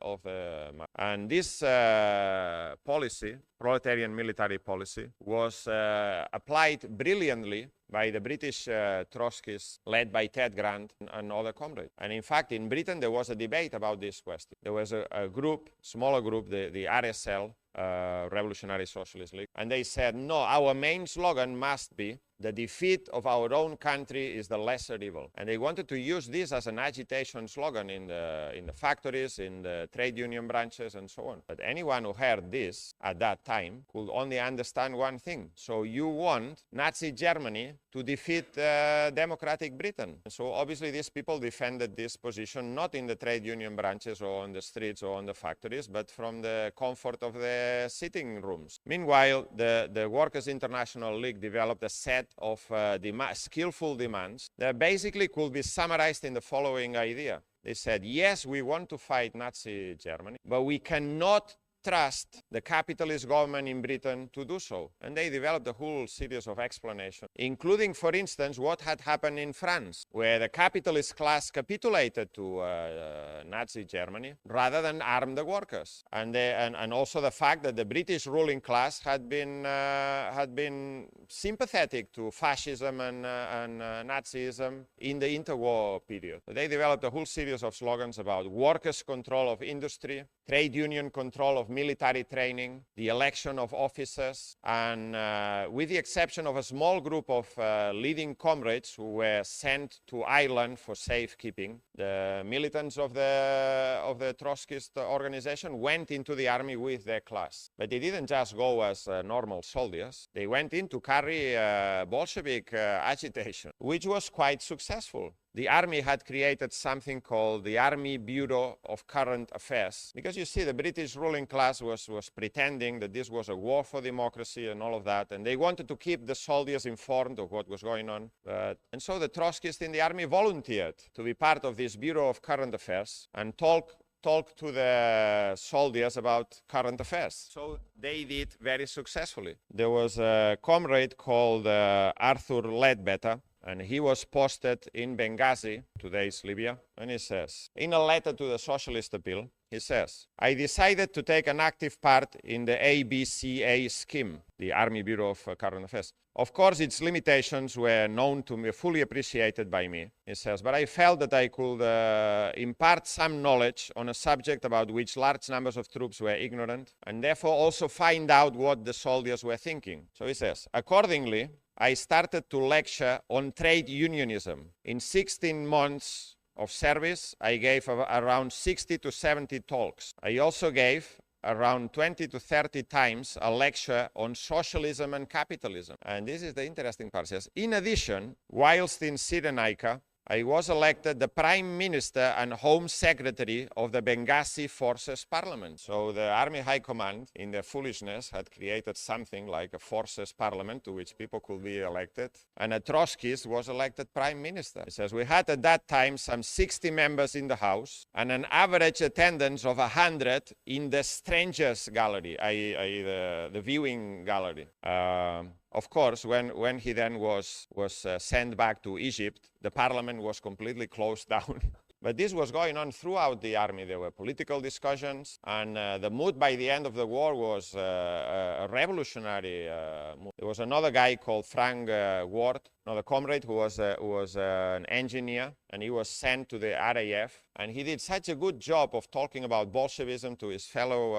and this policy, proletarian military policy, was applied brilliantly by the British Trotskyists led by Ted Grant and other comrades. And in fact, in Britain, there was a debate about this question. There was a group, smaller group, the RSL, Revolutionary Socialist League, and they said, no, our main slogan must be the defeat of our own country is the lesser evil. And they wanted to use this as an agitation slogan in the factories, in the trade union branches, and so on. But anyone who heard this at that time could only understand one thing. So you want Nazi Germany to defeat democratic Britain. And so obviously these people defended this position not in the trade union branches or on the streets or on the factories, but from the comfort of the sitting rooms. Meanwhile, the Workers' International League developed a set of skillful demands that basically could be summarized in the following idea. They said, yes, we want to fight Nazi Germany, but we cannot trust the capitalist government in Britain to do so. And they developed a whole series of explanations, including, for instance, what had happened in France, where the capitalist class capitulated to Nazi Germany rather than arm the workers. And also the fact that the British ruling class had been sympathetic to fascism and Nazism in the interwar period. They developed a whole series of slogans about workers' control of industry, trade union control of military training, the election of officers, and with the exception of a small group of leading comrades who were sent to Ireland for safekeeping, the militants of the Trotskyist organization went into the army with their class. But they didn't just go as normal soldiers. They went in to carry Bolshevik agitation, which was quite successful. The army had created something called the Army Bureau of Current Affairs. Because you see, the British ruling class was pretending that this was a war for democracy and all of that, and they wanted to keep the soldiers informed of what was going on. And so the Trotskyists in the army volunteered to be part of this Bureau of Current Affairs and talk to the soldiers about current affairs. So they did very successfully. There was a comrade called Arthur Leadbetter, and he was posted in Benghazi, today's Libya, and he says, in a letter to the Socialist Appeal, he says, I decided to take an active part in the ABCA scheme, the Army Bureau of Current Affairs. Of course, its limitations were known to me, fully appreciated by me, he says, but I felt that I could impart some knowledge on a subject about which large numbers of troops were ignorant, and therefore also find out what the soldiers were thinking. So he says, accordingly, I started to lecture on trade unionism. In 16 months of service, I gave around 60 to 70 talks. I also gave around 20 to 30 times a lecture on socialism and capitalism. And this is the interesting part. It says, in addition, whilst in Cyrenaica, I was elected the Prime Minister and Home Secretary of the Benghazi Forces Parliament. So the Army High Command, in their foolishness, had created something like a Forces Parliament to which people could be elected. And a Trotskyist was elected Prime Minister. It says, we had at that time some 60 members in the House and an average attendance of 100 in the Strangers Gallery, i.e. the viewing gallery. Of course, when he then was sent back to Egypt, the parliament was completely closed down. But this was going on throughout the army. There were political discussions, and the mood by the end of the war was a revolutionary mood. There was another guy called Frank Ward, another comrade who was an engineer, and he was sent to the RAF, and he did such a good job of talking about Bolshevism to his fellow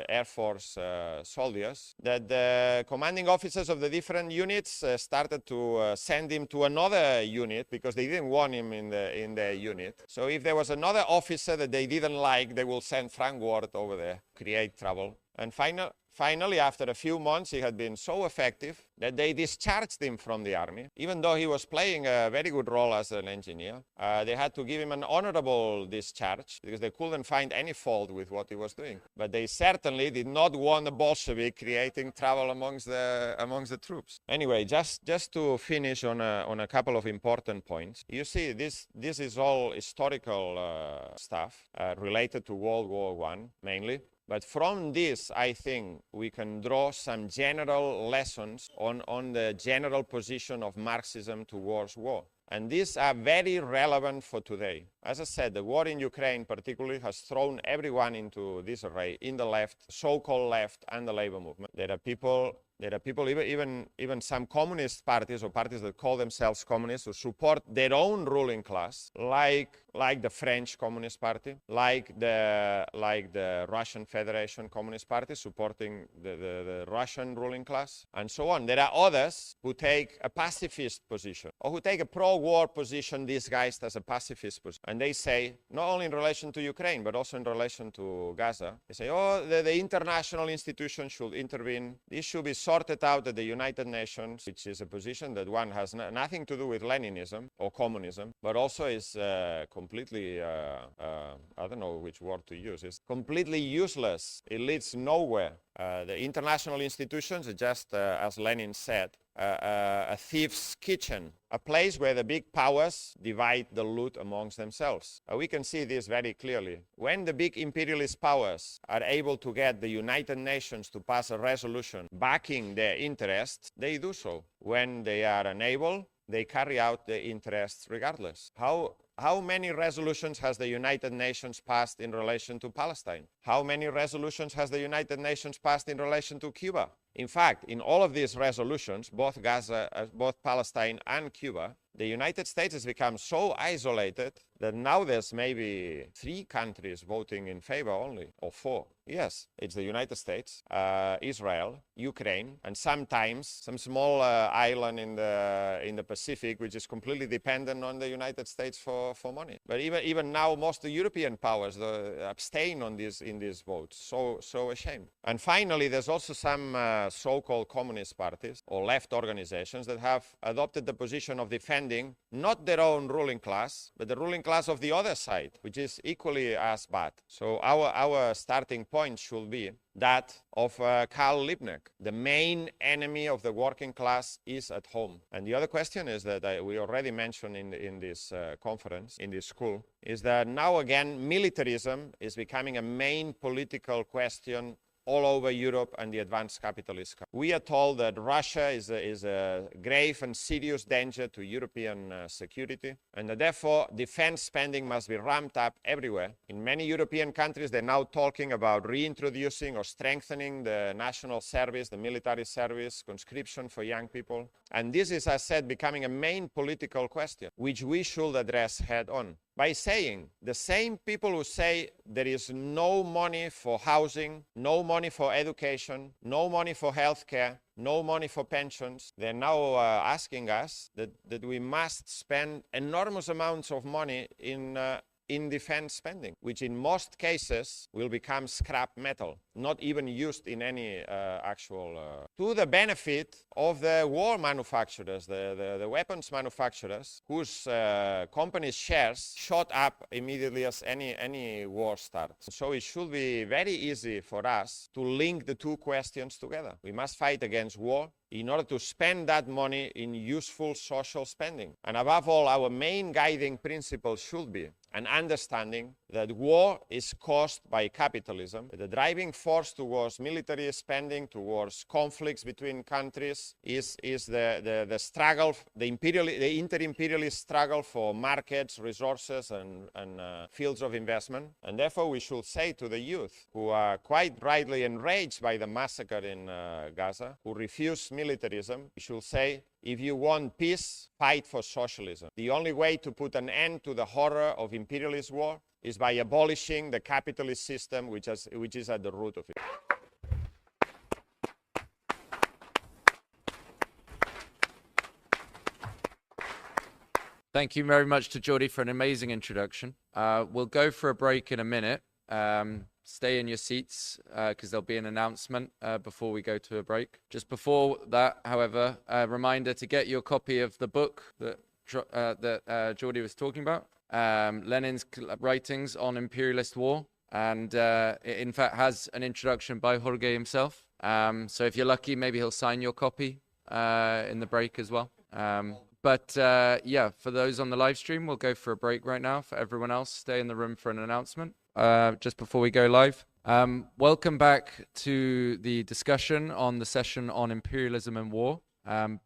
Air Force soldiers that the commanding officers of the different units started to send him to another unit because they didn't want him in their unit. So if there was another officer that they didn't like, they will send Frank Ward over there, create trouble. And Finally, after a few months, he had been so effective that they discharged him from the army. Even though he was playing a very good role as an engineer, they had to give him an honorable discharge because they couldn't find any fault with what he was doing. But they certainly did not want a Bolshevik creating trouble amongst the troops. Anyway, just to finish on a couple of important points. You see, this is all historical stuff related to World War I, mainly. But from this, I think we can draw some general lessons on the general position of Marxism towards war. And these are very relevant for today. As I said, the war in Ukraine particularly has thrown everyone into disarray in the left, so-called left, and the labor movement. There are people, even some communist parties or parties that call themselves communists, who support their own ruling class, like the French Communist Party, like the Russian Federation Communist Party, supporting the Russian ruling class, and so on. There are others who take a pacifist position, or who take a pro-war position disguised as a pacifist position. And they say, not only in relation to Ukraine, but also in relation to Gaza, they say, oh, the international institutions should intervene. This should be sorted out at the United Nations, which is a position that one has nothing to do with Leninism or communism, but also is completely, I don't know which word to use, it's completely useless. It leads nowhere. The international institutions are just, as Lenin said, a thief's kitchen, a place where the big powers divide the loot amongst themselves. We can see this very clearly. When the big imperialist powers are able to get the United Nations to pass a resolution backing their interests, they do so. When they are unable, they carry out their interests regardless. How many resolutions has the United Nations passed in relation to Palestine? How many resolutions has the United Nations passed in relation to Cuba? In fact, in all of these resolutions, both Palestine and Cuba, the United States has become so isolated that now there's maybe 3 countries voting in favor only, or 4. Yes, it's the United States, Israel, Ukraine, and sometimes some small island in the Pacific, which is completely dependent on the United States for money. But even now, most of the European powers abstain in these votes. So ashamed. And finally, there's also some so-called communist parties or left organizations that have adopted the position of defending not their own ruling class, but the ruling class of the other side, which is equally as bad. So our starting point should be that of Karl Liebknecht. The main enemy of the working class is at home. And the other question is that we already mentioned in this conference, in this school, is that now again militarism is becoming a main political question all over Europe and the advanced capitalist countries. We are told that Russia is a grave and serious danger to European security, and that therefore defense spending must be ramped up everywhere. In many European countries, they're now talking about reintroducing or strengthening the national service, the military service, conscription for young people. And this is, as I said, becoming a main political question, which we should address head on. By saying, the same people who say there is no money for housing, no money for education, no money for healthcare, no money for pensions, they're now asking us that we must spend enormous amounts of money in defense spending, which in most cases will become scrap metal, not even used in any actual... to the benefit of the war manufacturers, the weapons manufacturers, whose companies' shares shot up immediately as any war starts. So it should be very easy for us to link the two questions together. We must fight against war in order to spend that money in useful social spending. And above all, our main guiding principle should be an understanding that war is caused by capitalism. The driving force towards military spending, towards conflicts between countries, is the struggle, the inter-imperialist struggle for markets, resources, and fields of investment. And therefore, we should say to the youth, who are quite rightly enraged by the massacre in Gaza, who refuse militarism, we should say, if you want peace, fight for socialism. The only way to put an end to the horror of imperialist war is by abolishing the capitalist system which is at the root of it. Thank you very much to Jordi for an amazing introduction. We'll go for a break in a minute. stay in your seats because there'll be an announcement before we go to a break. Just before that, however, a reminder to get your copy of the book that Jordi was talking about, Lenin's writings on imperialist war. And it in fact has an introduction by Jorge himself. So if you're lucky, maybe he'll sign your copy in the break as well. But yeah, for those on the live stream, we'll go for a break right now. For everyone else, stay in the room for an announcement just before we go live. Welcome back to the discussion on the session on imperialism and war.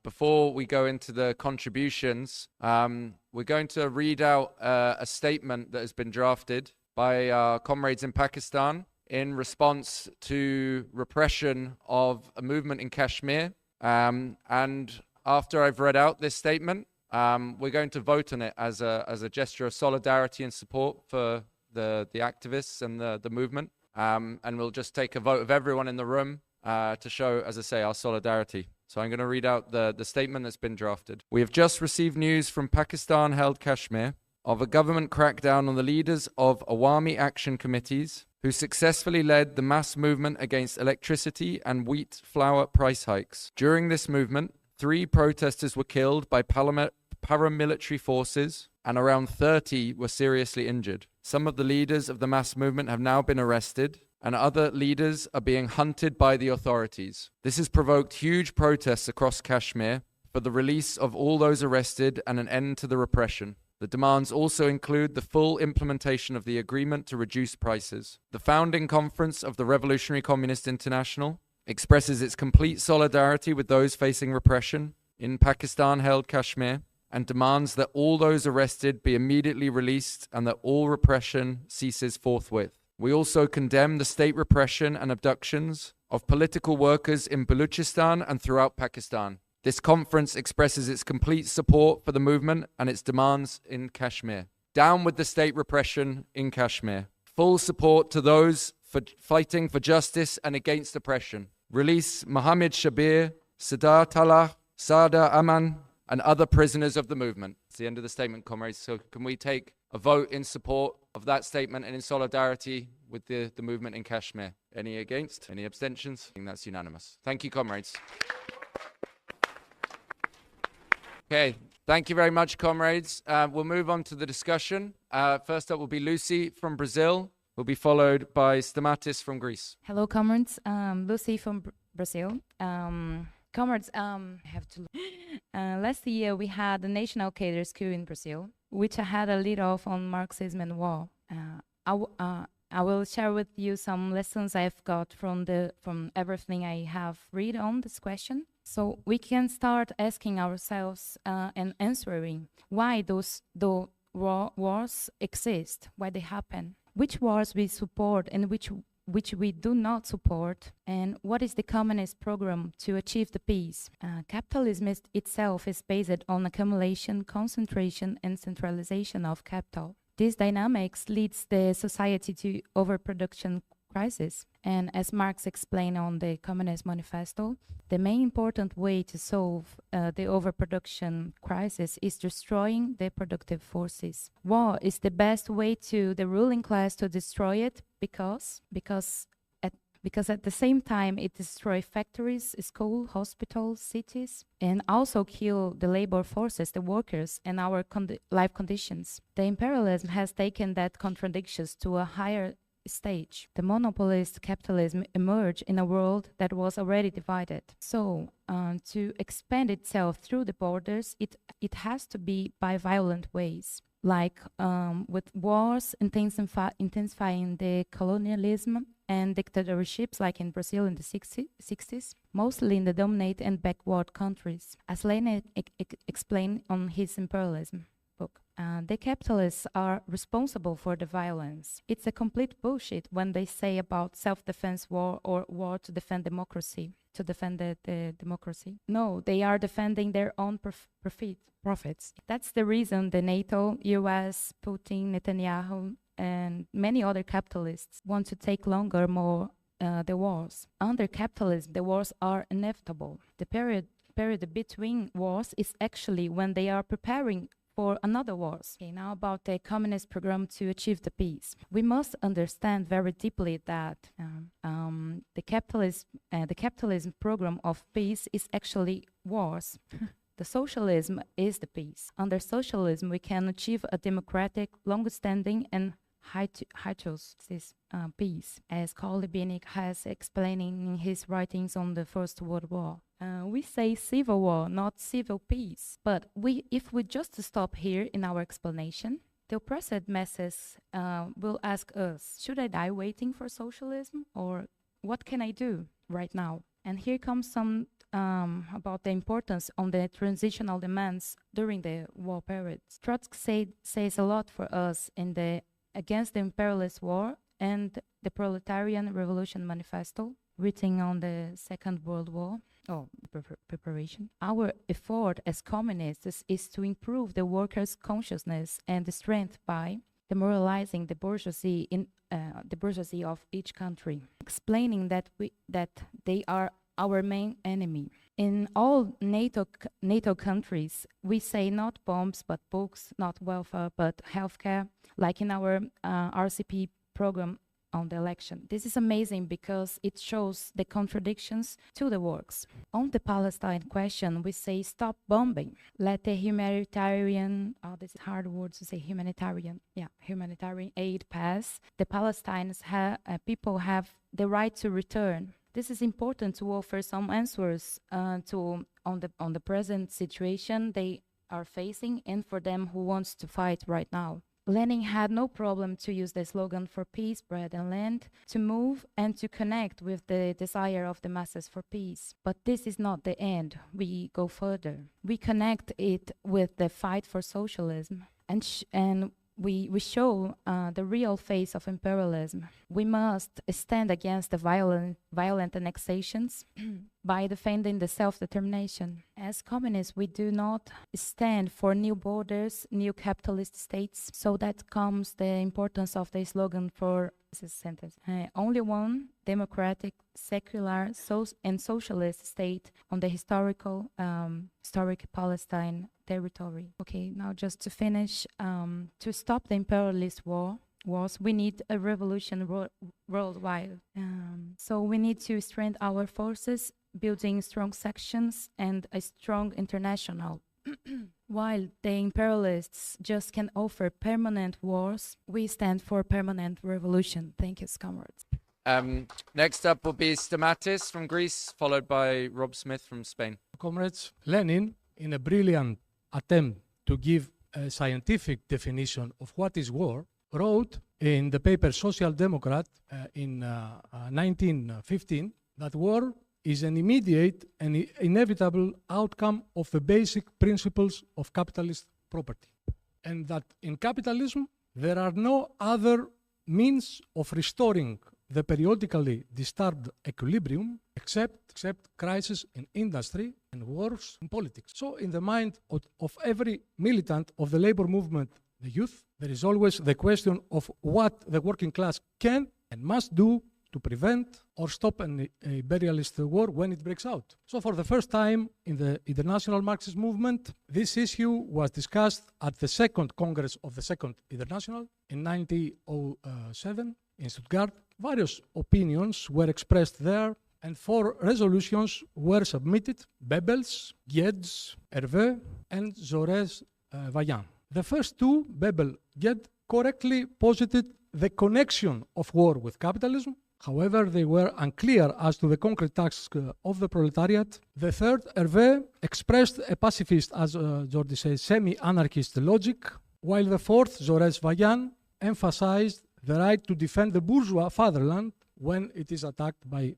Before we go into the contributions, we're going to read out a statement that has been drafted by our comrades in Pakistan in response to repression of a movement in Kashmir. And after I've read out this statement, we're going to vote on it as a gesture of solidarity and support for the activists and the movement. And we'll just take a vote of everyone in the room to show, as I say, our solidarity. So I'm going to read out the statement that's been drafted. We have just received news from Pakistan-held Kashmir of a government crackdown on the leaders of Awami Action Committees who successfully led the mass movement against electricity and wheat flour price hikes. During this movement, 3 protesters were killed by paramilitary forces and around 30 were seriously injured. Some of the leaders of the mass movement have now been arrested and other leaders are being hunted by the authorities. This has provoked huge protests across Kashmir for the release of all those arrested and an end to the repression. The demands also include the full implementation of the agreement to reduce prices. The founding conference of the Revolutionary Communist International expresses its complete solidarity with those facing repression in Pakistan-held Kashmir and demands that all those arrested be immediately released and that all repression ceases forthwith. We also condemn the state repression and abductions of political workers in Baluchistan and throughout Pakistan. This conference expresses its complete support for the movement and its demands in Kashmir. Down with the state repression in Kashmir. Full support to those fighting for justice and against oppression. Release Mohammed Shabir, Sadar Tallah, Sada Aman, and other prisoners of the movement. It's the end of the statement, comrades. So can we take a vote in support of that statement and in solidarity with the movement in Kashmir? Any against? Any abstentions? I think that's unanimous. Thank you, comrades. Okay, thank you very much, comrades. We'll move on to the discussion. First up will be Lucy from Brazil, will be followed by Stamatis from Greece. Hello, comrades. Lucy from Brazil. Comrades, last year we had the National Cadres Coup in Brazil, which had a lead off on Marxism and war. I will share with you some lessons I've got from everything I have read on this question. So we can start asking ourselves and answering why those wars exist, why they happen, which wars we support and which we do not support, and what is the communist program to achieve the peace. Capitalism itself is based on accumulation, concentration, and centralization of capital. This dynamics leads the society to overproduction crisis. And as Marx explained on the Communist Manifesto, the main important way to solve the overproduction crisis is destroying the productive forces. War is the best way to the ruling class to destroy it because at the same time it destroys factories, schools, hospitals, cities, and also kill the labor forces, the workers, and our life conditions. The imperialism has taken that contradictions to a higher stage. The monopolist capitalism emerged in a world that was already divided. So, to expand itself through the borders, it has to be by violent ways, like with wars intensifying the colonialism and dictatorships, like in Brazil in the 60s, mostly in the dominant and backward countries, as Lenin explained on his imperialism book. The capitalists are responsible for the violence. It's a complete bullshit when they say about self-defense war or war to defend democracy, to defend the democracy. No, they are defending their own profits. That's the reason the NATO, US, Putin, Netanyahu, and many other capitalists want to take more the wars. Under capitalism, the wars are inevitable. The period between wars is actually when they are preparing for another wars. Okay, now about the communist program to achieve the peace. We must understand very deeply that the capitalism program of peace is actually wars. The socialism is the peace. Under socialism, we can achieve a democratic, long-standing, and righteous peace, as Karl Liebknecht has explained in his writings on the First World War. We say civil war, not civil peace. But if we just stop here in our explanation, the oppressed masses will ask us, should I die waiting for socialism? Or what can I do right now? And here comes some about the importance on the transitional demands during the war period. Trotsky says a lot for us in the Against the Imperialist War and the Proletarian Revolution Manifesto, written on the Second World War, preparation. Our effort as communists is to improve the workers' consciousness and the strength by demoralizing the bourgeoisie of each country, explaining that they are our main enemy. In all NATO countries, we say not bombs but books, not welfare but healthcare, like in our RCP program on the election. This is amazing because it shows the contradictions to the works. On the Palestine question, we say stop bombing. Let the humanitarian, this is hard word to say, humanitarian aid pass. The Palestinians people have the right to return. This is important to offer some answers on the present situation they are facing and for them who wants to fight right now. Lenin had no problem to use the slogan for peace, bread and land, to move and to connect with the desire of the masses for peace. But this is not the end. We go further. We connect it with the fight for socialism and we show the real face of imperialism. We must stand against the violent annexations by defending the self-determination. As communists, we do not stand for new borders, new capitalist states. So that comes the importance of the slogan for this sentence. Only one democratic, secular, and socialist state on the historic Palestine territory. Okay, now just to finish, to stop the imperialist wars, we need a revolution worldwide. So we need to strengthen our forces, building strong sections and a strong international. While the imperialists just can offer permanent wars, we stand for permanent revolution. Thank you, comrades. Next up will be Stamatis from Greece, followed by Rob Smith from Spain. Comrades, Lenin, in a brilliant attempt to give a scientific definition of what is war, wrote in the paper Social Democrat in 1915 that war is an immediate and inevitable outcome of the basic principles of capitalist property. And that in capitalism, there are no other means of restoring the periodically disturbed equilibrium except crisis in industry and wars in politics. So in the mind of every militant of the labor movement, the youth, there is always the question of what the working class can and must do to prevent or stop an imperialist war when it breaks out. So for the first time in the International Marxist movement, this issue was discussed at the second Congress of the Second International in 1907 in Stuttgart. Various opinions were expressed there and 4 resolutions were submitted: Bebel's, Gued's, Hervé, and Jaurès Vaillant. The first 2, Bebel, Gued, correctly posited the connection of war with capitalism. However, they were unclear as to the concrete task of the proletariat. The third, Hervé, expressed a pacifist, as Jordi says, semi-anarchist logic, while the fourth, Jaurès Vaillant, emphasized the right to defend the bourgeois fatherland when it is attacked by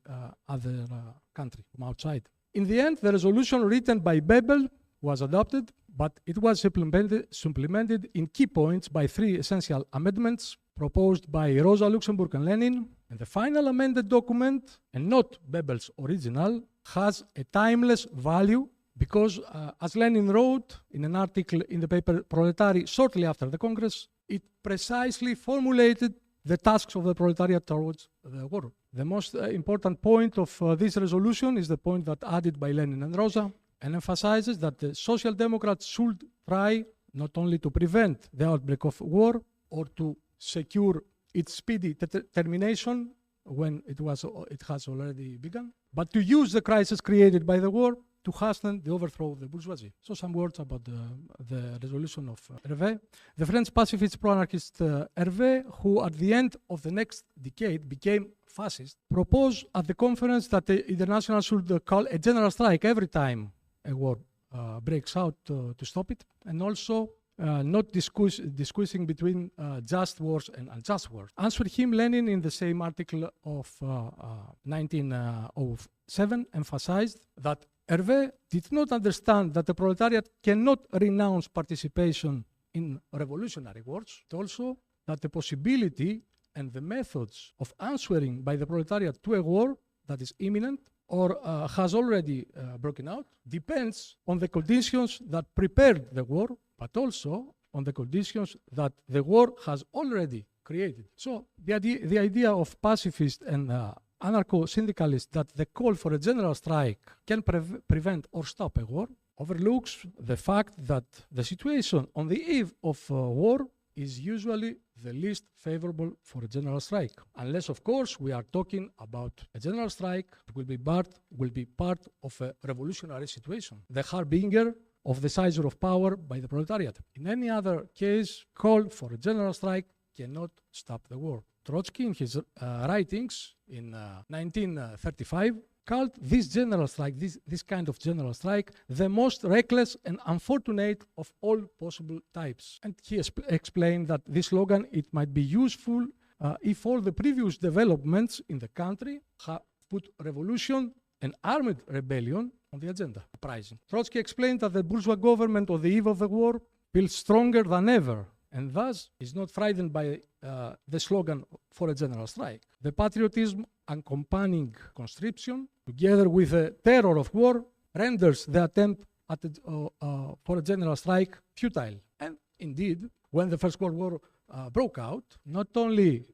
other country from outside. In the end, the resolution written by Bebel was adopted, but it was supplemented in key points by 3 essential amendments proposed by Rosa Luxemburg and Lenin. And the final amended document, and not Bebel's original, has a timeless value because, as Lenin wrote in an article in the paper Proletari shortly after the Congress, it precisely formulated the tasks of the proletariat towards the war. The most important point of this resolution is the point that added by Lenin and Rosa, and emphasizes that the Social Democrats should try not only to prevent the outbreak of war or to secure its speedy termination when it has already begun, but to use the crisis created by the war to hasten the overthrow of the bourgeoisie. So some words about the resolution of Hervé. The French pacifist pro-anarchist Hervé, who at the end of the next decade became fascist, proposed at the conference that the international should call a general strike every time a war breaks out to stop it, and also not discussing between just wars and unjust wars. Answered him, Lenin, in the same article of 1907, emphasized that Hervé did not understand that the proletariat cannot renounce participation in revolutionary wars, but also that the possibility and the methods of answering by the proletariat to a war that is imminent or has already broken out depends on the conditions that prepared the war, but also on the conditions that the war has already created. So the idea of pacifist and anarcho-syndicalists that the call for a general strike can prevent or stop a war overlooks the fact that the situation on the eve of war is usually the least favorable for a general strike. Unless, of course, we are talking about a general strike that will be part of a revolutionary situation, the harbinger of the seizure of power by the proletariat. In any other case, call for a general strike cannot stop the war. Trotsky, in his writings in 1935, called this general strike, this kind of general strike, the most reckless and unfortunate of all possible types. And he explained that this slogan, it might be useful if all the previous developments in the country have put revolution and armed rebellion on the agenda. Uprising. Trotsky explained that the bourgeois government on the eve of the war feels stronger than ever, and thus is not frightened by the slogan for a general strike. The patriotism accompanying conscription, together with the terror of war, renders the attempt for a general strike futile. And indeed, when the First World War broke out, not only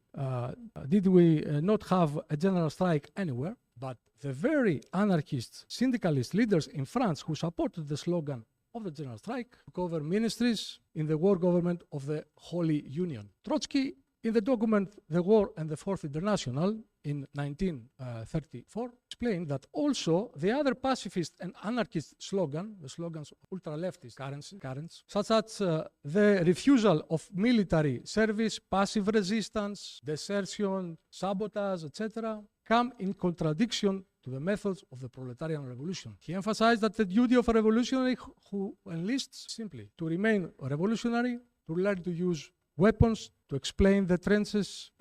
did we not have a general strike anywhere, but the very anarchist syndicalist leaders in France who supported the slogan of the general strike took over ministries in the war government of the Holy Union. Trotsky, in the document The War and the Fourth International in 1934, explained that also the other pacifist and anarchist the slogans of ultra-leftist currents, such as the refusal of military service, passive resistance, desertion, sabotage, etc., come in contradiction to the methods of the proletarian revolution. He emphasized that the duty of a revolutionary who enlists simply to remain revolutionary, to learn to use weapons, to explain in the trenches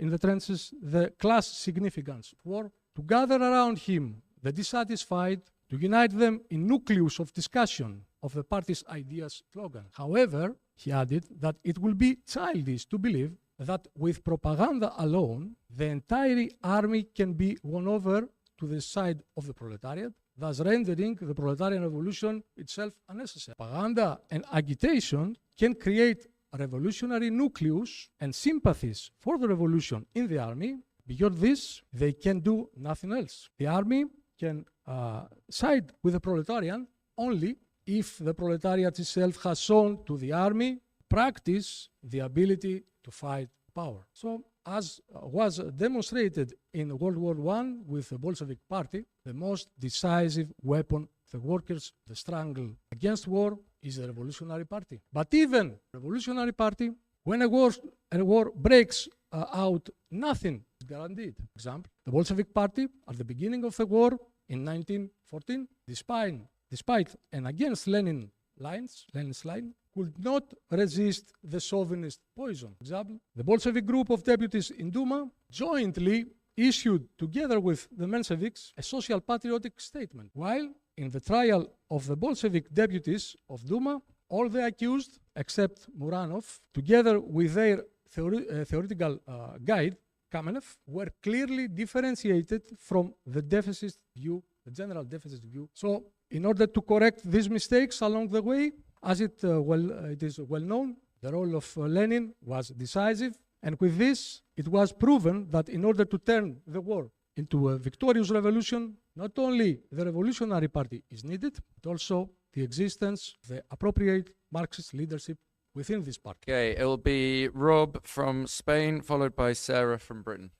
the class significance of war, to gather around him the dissatisfied, to unite them in nucleus of discussion of the party's ideas slogan. However, he added that it will be childish to believe that with propaganda alone, the entire army can be won over to the side of the proletariat, thus rendering the proletarian revolution itself unnecessary. Propaganda and agitation can create a revolutionary nucleus and sympathies for the revolution in the army. Beyond this, they can do nothing else. The army can side with the proletarian only if the proletariat itself has shown to the army practice the ability to fight power. So, as was demonstrated in World War I with the Bolshevik Party, the most decisive weapon of the workers, the struggle against war, is the Revolutionary Party. But even the Revolutionary Party, when a war breaks out, nothing is guaranteed. For example, the Bolshevik Party, at the beginning of the war in 1914, despite and against Lenin's line, could not resist the chauvinist poison. For example, the Bolshevik group of deputies in Duma jointly issued, together with the Mensheviks, a social patriotic statement, while in the trial of the Bolshevik deputies of Duma, all the accused, except Muranov, together with their theoretical guide, Kamenev, were clearly differentiated from the deficit view, the general deficit view. So, in order to correct these mistakes along the way, as it is well known, the role of Lenin was decisive, and with this, it was proven that in order to turn the war into a victorious revolution, not only the Revolutionary Party is needed, but also the existence of the appropriate Marxist leadership within this party. Okay, it'll be Rob from Spain, followed by Sarah from Britain.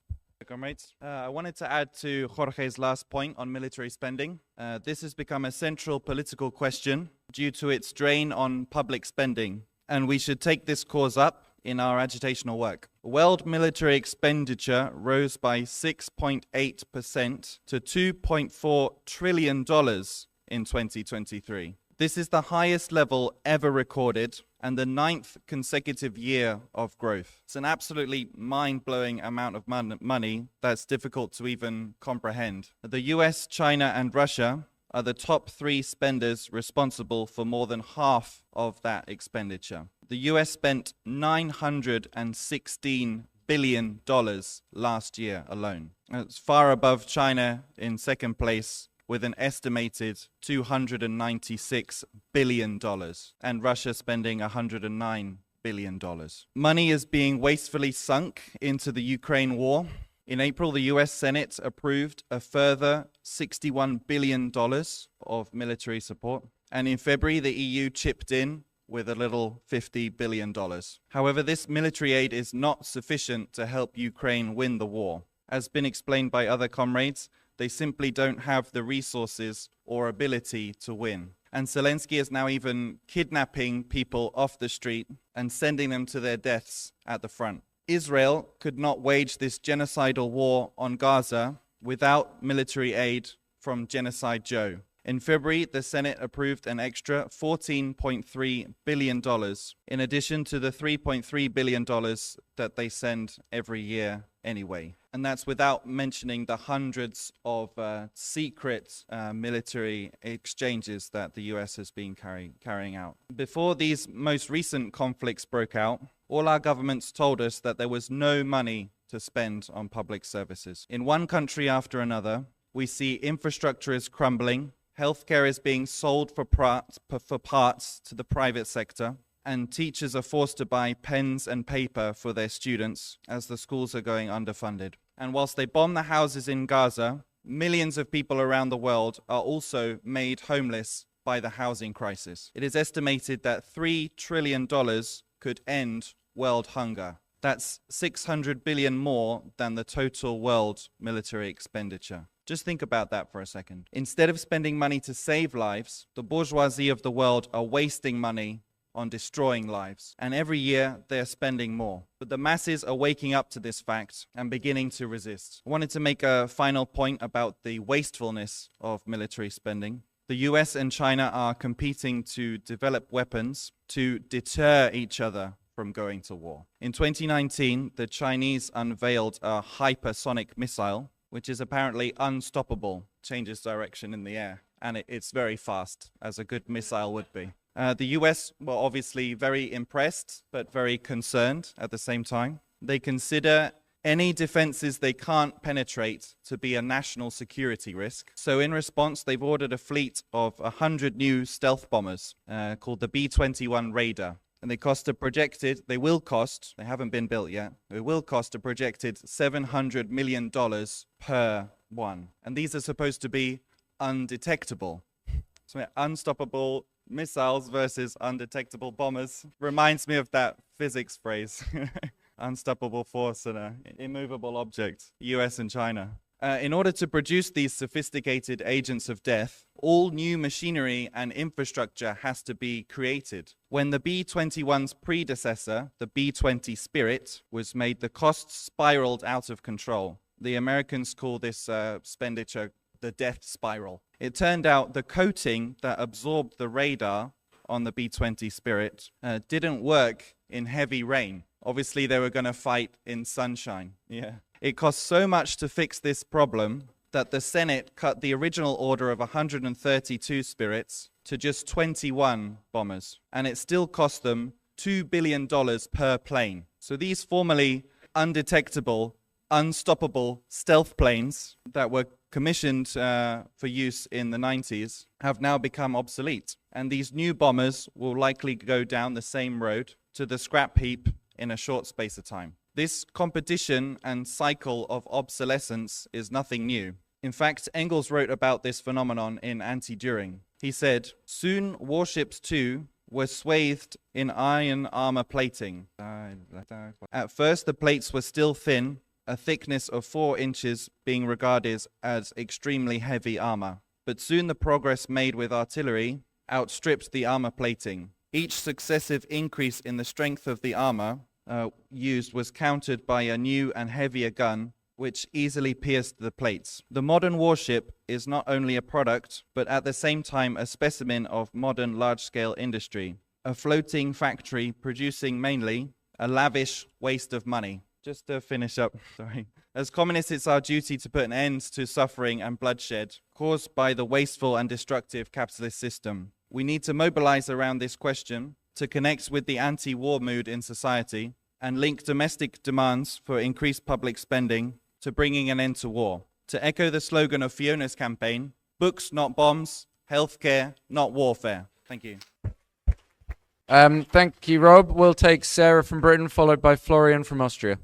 Comrades, I wanted to add to Jorge's last point on military spending. This has become a central political question due to its drain on public spending, and we should take this cause up in our agitational work. World military expenditure rose by 6.8% to $2.4 trillion in 2023. This is the highest level ever recorded and the 9th consecutive year of growth. It's an absolutely mind-blowing amount of money that's difficult to even comprehend. The US, China, and Russia are the top 3 spenders responsible for more than half of that expenditure. The US spent $916 billion last year alone. It's far above China in second place, with an estimated $296 billion, and Russia spending $109 billion. Money is being wastefully sunk into the Ukraine war. In April, the US Senate approved a further $61 billion of military support, and in February, the EU chipped in with a little $50 billion. However, this military aid is not sufficient to help Ukraine win the war. As been explained by other comrades, they simply don't have the resources or ability to win. And Zelensky is now even kidnapping people off the street and sending them to their deaths at the front. Israel could not wage this genocidal war on Gaza without military aid from Genocide Joe. In February, the Senate approved an extra $14.3 billion, in addition to the $3.3 billion that they send every year anyway. And that's without mentioning the hundreds of secret military exchanges that the US has been carrying out. Before these most recent conflicts broke out, all our governments told us that there was no money to spend on public services. In one country after another, we see infrastructure is crumbling, healthcare is being sold for parts to the private sector, and teachers are forced to buy pens and paper for their students as the schools are going underfunded. And whilst they bomb the houses in Gaza, millions of people around the world are also made homeless by the housing crisis. It is estimated that $3 trillion could end world hunger. That's 600 billion more than the total world military expenditure. Just think about that for a second. Instead of spending money to save lives, the bourgeoisie of the world are wasting money on destroying lives. And every year, they're spending more. But the masses are waking up to this fact and beginning to resist. I wanted to make a final point about the wastefulness of military spending. The US and China are competing to develop weapons to deter each other from going to war. In 2019, the Chinese unveiled a hypersonic missile, which is apparently unstoppable, changes direction in the air, and it's very fast, as a good missile would be. The US were obviously very impressed, but very concerned at the same time. They consider any defenses they can't penetrate to be a national security risk. So in response, they've ordered a fleet of 100 new stealth bombers called the B-21 Raider. And they will cost, they haven't been built yet, they will cost a projected $700 million per one. And these are supposed to be undetectable. So unstoppable missiles versus undetectable bombers reminds me of that physics phrase. Unstoppable force and an immovable object, US and China. In order to produce these sophisticated agents of death, all new machinery and infrastructure has to be created. When the B-21's predecessor, the B-20 Spirit, was made, the costs spiraled out of control. The Americans call this expenditure the death spiral. It turned out the coating that absorbed the radar on the B-20 Spirit didn't work in heavy rain. Obviously, they were going to fight in sunshine. Yeah. It cost so much to fix this problem that the Senate cut the original order of 132 Spirits to just 21 bombers. And it still cost them $2 billion per plane. So these formerly undetectable, unstoppable stealth planes that were commissioned for use in the 90s have now become obsolete. And these new bombers will likely go down the same road to the scrap heap in a short space of time. This competition and cycle of obsolescence is nothing new. In fact, Engels wrote about this phenomenon in Anti-Düring. He said, "Soon warships too were swathed in iron armor plating. At first, the plates were still thin, a thickness of 4 inches being regarded as extremely heavy armor. But soon the progress made with artillery outstripped the armor plating. Each successive increase in the strength of the armor used was countered by a new and heavier gun, which easily pierced the plates. The modern warship is not only a product, but at the same time a specimen of modern large-scale industry, a floating factory producing mainly a lavish waste of money. Just to finish up, sorry. As communists, it's our duty to put an end to suffering and bloodshed caused by the wasteful and destructive capitalist system. We need to mobilize around this question to connect with the anti-war mood in society and link domestic demands for increased public spending to bringing an end to war. To echo the slogan of Fiona's campaign, books, not bombs, healthcare, not warfare. Thank you. Thank you, Rob. We'll take Sarah from Britain, followed by Florian from Austria.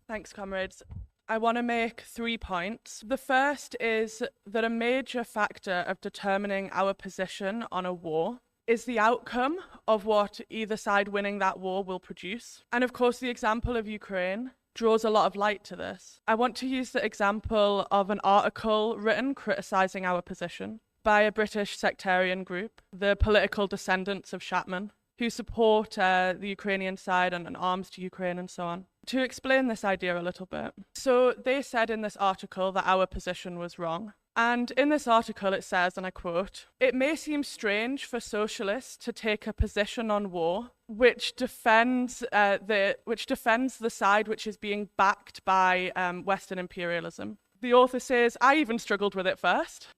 Thanks, comrades. I want to make 3 points. The first is that a major factor of determining our position on a war is the outcome of what either side winning that war will produce. And of course, the example of Ukraine draws a lot of light to this. I want to use the example of an article written criticising our position by a British sectarian group, the political descendants of Chapman, who support the Ukrainian side and arms to Ukraine and so on. To explain this idea a little bit. So they said in this article that our position was wrong. And in this article it says, and I quote, "It may seem strange for socialists to take a position on war which defends the side which is being backed by Western imperialism." The author says, "I even struggled with it first.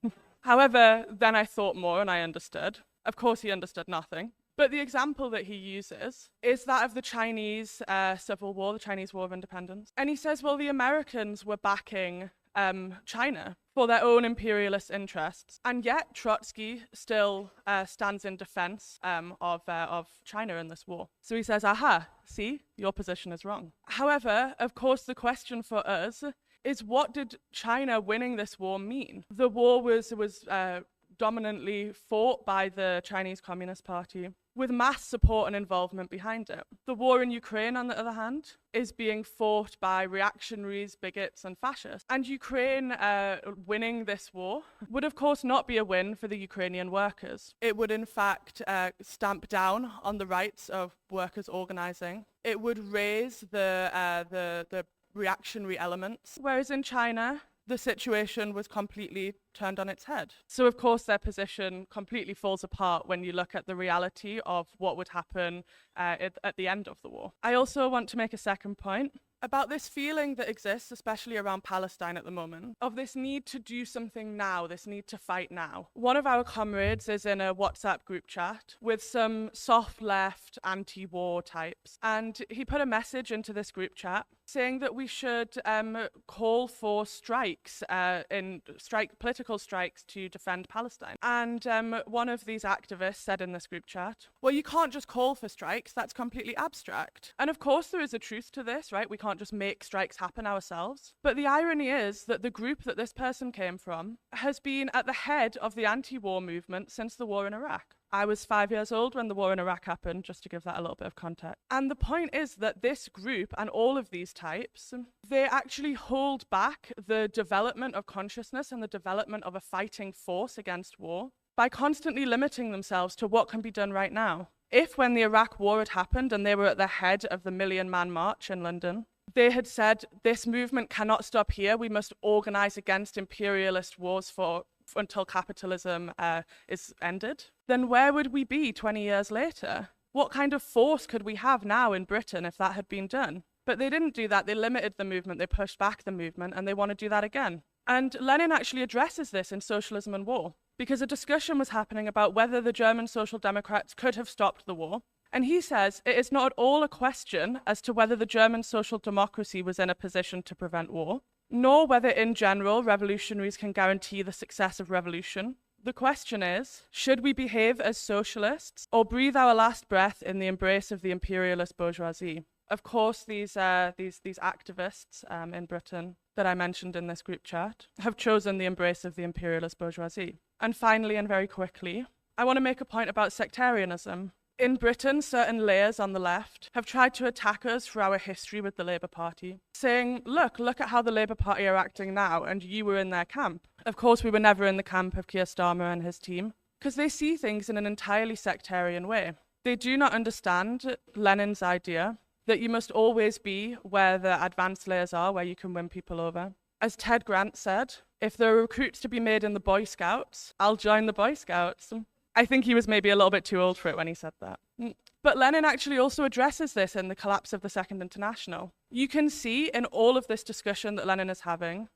However, then I thought more and I understood." Of course, he understood nothing. But the example that he uses is that of the Chinese Civil War, the Chinese War of Independence. And he says, well, the Americans were backing China for their own imperialist interests. And yet Trotsky still stands in defense of China in this war. So he says, aha, see, your position is wrong. However, of course, the question for us is, what did China winning this war mean? The war was dominantly fought by the Chinese Communist Party, with mass support and involvement behind it. The war in Ukraine, on the other hand, is being fought by reactionaries, bigots, and fascists. And Ukraine winning this war would, of course, not be a win for the Ukrainian workers. It would, in fact, stamp down on the rights of workers organizing. It would raise the reactionary elements. Whereas in China, the situation was completely turned on its head. So, of course, their position completely falls apart when you look at the reality of what would happen at the end of the war. I also want to make a second point about this feeling that exists, especially around Palestine at the moment, of this need to do something now, this need to fight now. One of our comrades is in a WhatsApp group chat with some soft left anti-war types, and he put a message into this group chat saying that we should call for strikes, political strikes to defend Palestine. And one of these activists said in this group chat, well, you can't just call for strikes, that's completely abstract. And of course there is a truth to this, right? We can't just make strikes happen ourselves. But the irony is that the group that this person came from has been at the head of the anti-war movement since the war in Iraq. I was 5 years old when the war in Iraq happened, just to give that a little bit of context. And the point is that this group and all of these types, they actually hold back the development of consciousness and the development of a fighting force against war by constantly limiting themselves to what can be done right now. If when the Iraq war had happened and they were at the head of the Million-Man March in London, they had said, this movement cannot stop here, we must organize against imperialist wars until capitalism is ended, then where would we be 20 years later? What kind of force could we have now in Britain if that had been done? But they didn't do that. They limited the movement, they pushed back the movement, and they want to do that again. And Lenin actually addresses this in Socialism and War, because a discussion was happening about whether the German Social Democrats could have stopped the war. And he says it is not at all a question as to whether the German social democracy was in a position to prevent war, nor whether in general revolutionaries can guarantee the success of revolution. The question is, should we behave as socialists or breathe our last breath in the embrace of the imperialist bourgeoisie? Of course, these activists in Britain that I mentioned in this group chat have chosen the embrace of the imperialist bourgeoisie. And finally, and very quickly, I want to make a point about sectarianism. In Britain, certain layers on the left have tried to attack us for our history with the Labour Party, saying, look at how the Labour Party are acting now, and you were in their camp. Of course, we were never in the camp of Keir Starmer and his team, because they see things in an entirely sectarian way. They do not understand Lenin's idea that you must always be where the advanced layers are, where you can win people over. As Ted Grant said, if there are recruits to be made in the Boy Scouts, I'll join the Boy Scouts. I think he was maybe a little bit too old for it when he said that. But Lenin actually also addresses this in the collapse of the Second International. You can see in all of this discussion that Lenin is having,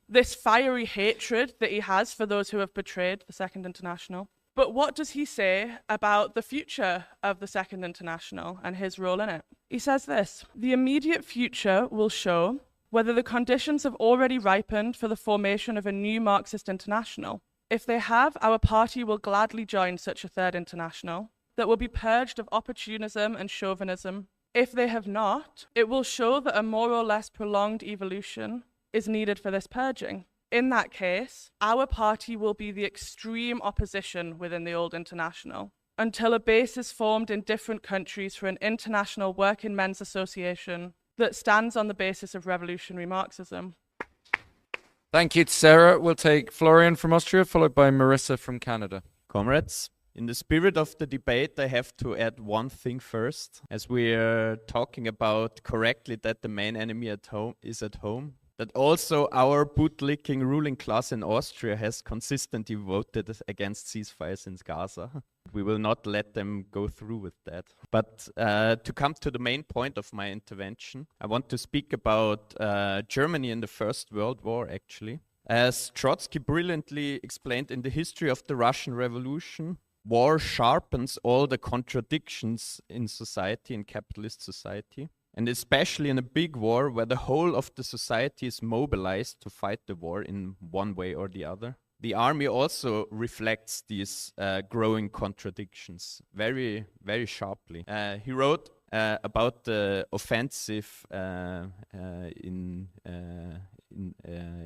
this fiery hatred that he has for those who have betrayed the Second International. But what does he say about the future of the Second International and his role in it? He says this: the immediate future will show whether the conditions have already ripened for the formation of a new Marxist international. If they have, our party will gladly join such a third international that will be purged of opportunism and chauvinism. If they have not, it will show that a more or less prolonged evolution is needed for this purging. In that case, our party will be the extreme opposition within the old international, until a base is formed in different countries for an international working men's association that stands on the basis of revolutionary Marxism. Thank you to Sarah. We'll take Florian from Austria, followed by Marissa from Canada. Comrades, in the spirit of the debate, I have to add one thing first. As we are talking about correctly that the main enemy is at home, that also our bootlicking ruling class in Austria has consistently voted against ceasefires in Gaza. We will not let them go through with that. But to come to the main point of my intervention, I want to speak about Germany in the First World War, actually. As Trotsky brilliantly explained in the history of the Russian Revolution, war sharpens all the contradictions in society, in capitalist society. And especially in a big war where the whole of the society is mobilized to fight the war in one way or the other. The army also reflects these growing contradictions very, very sharply. He wrote about the offensive in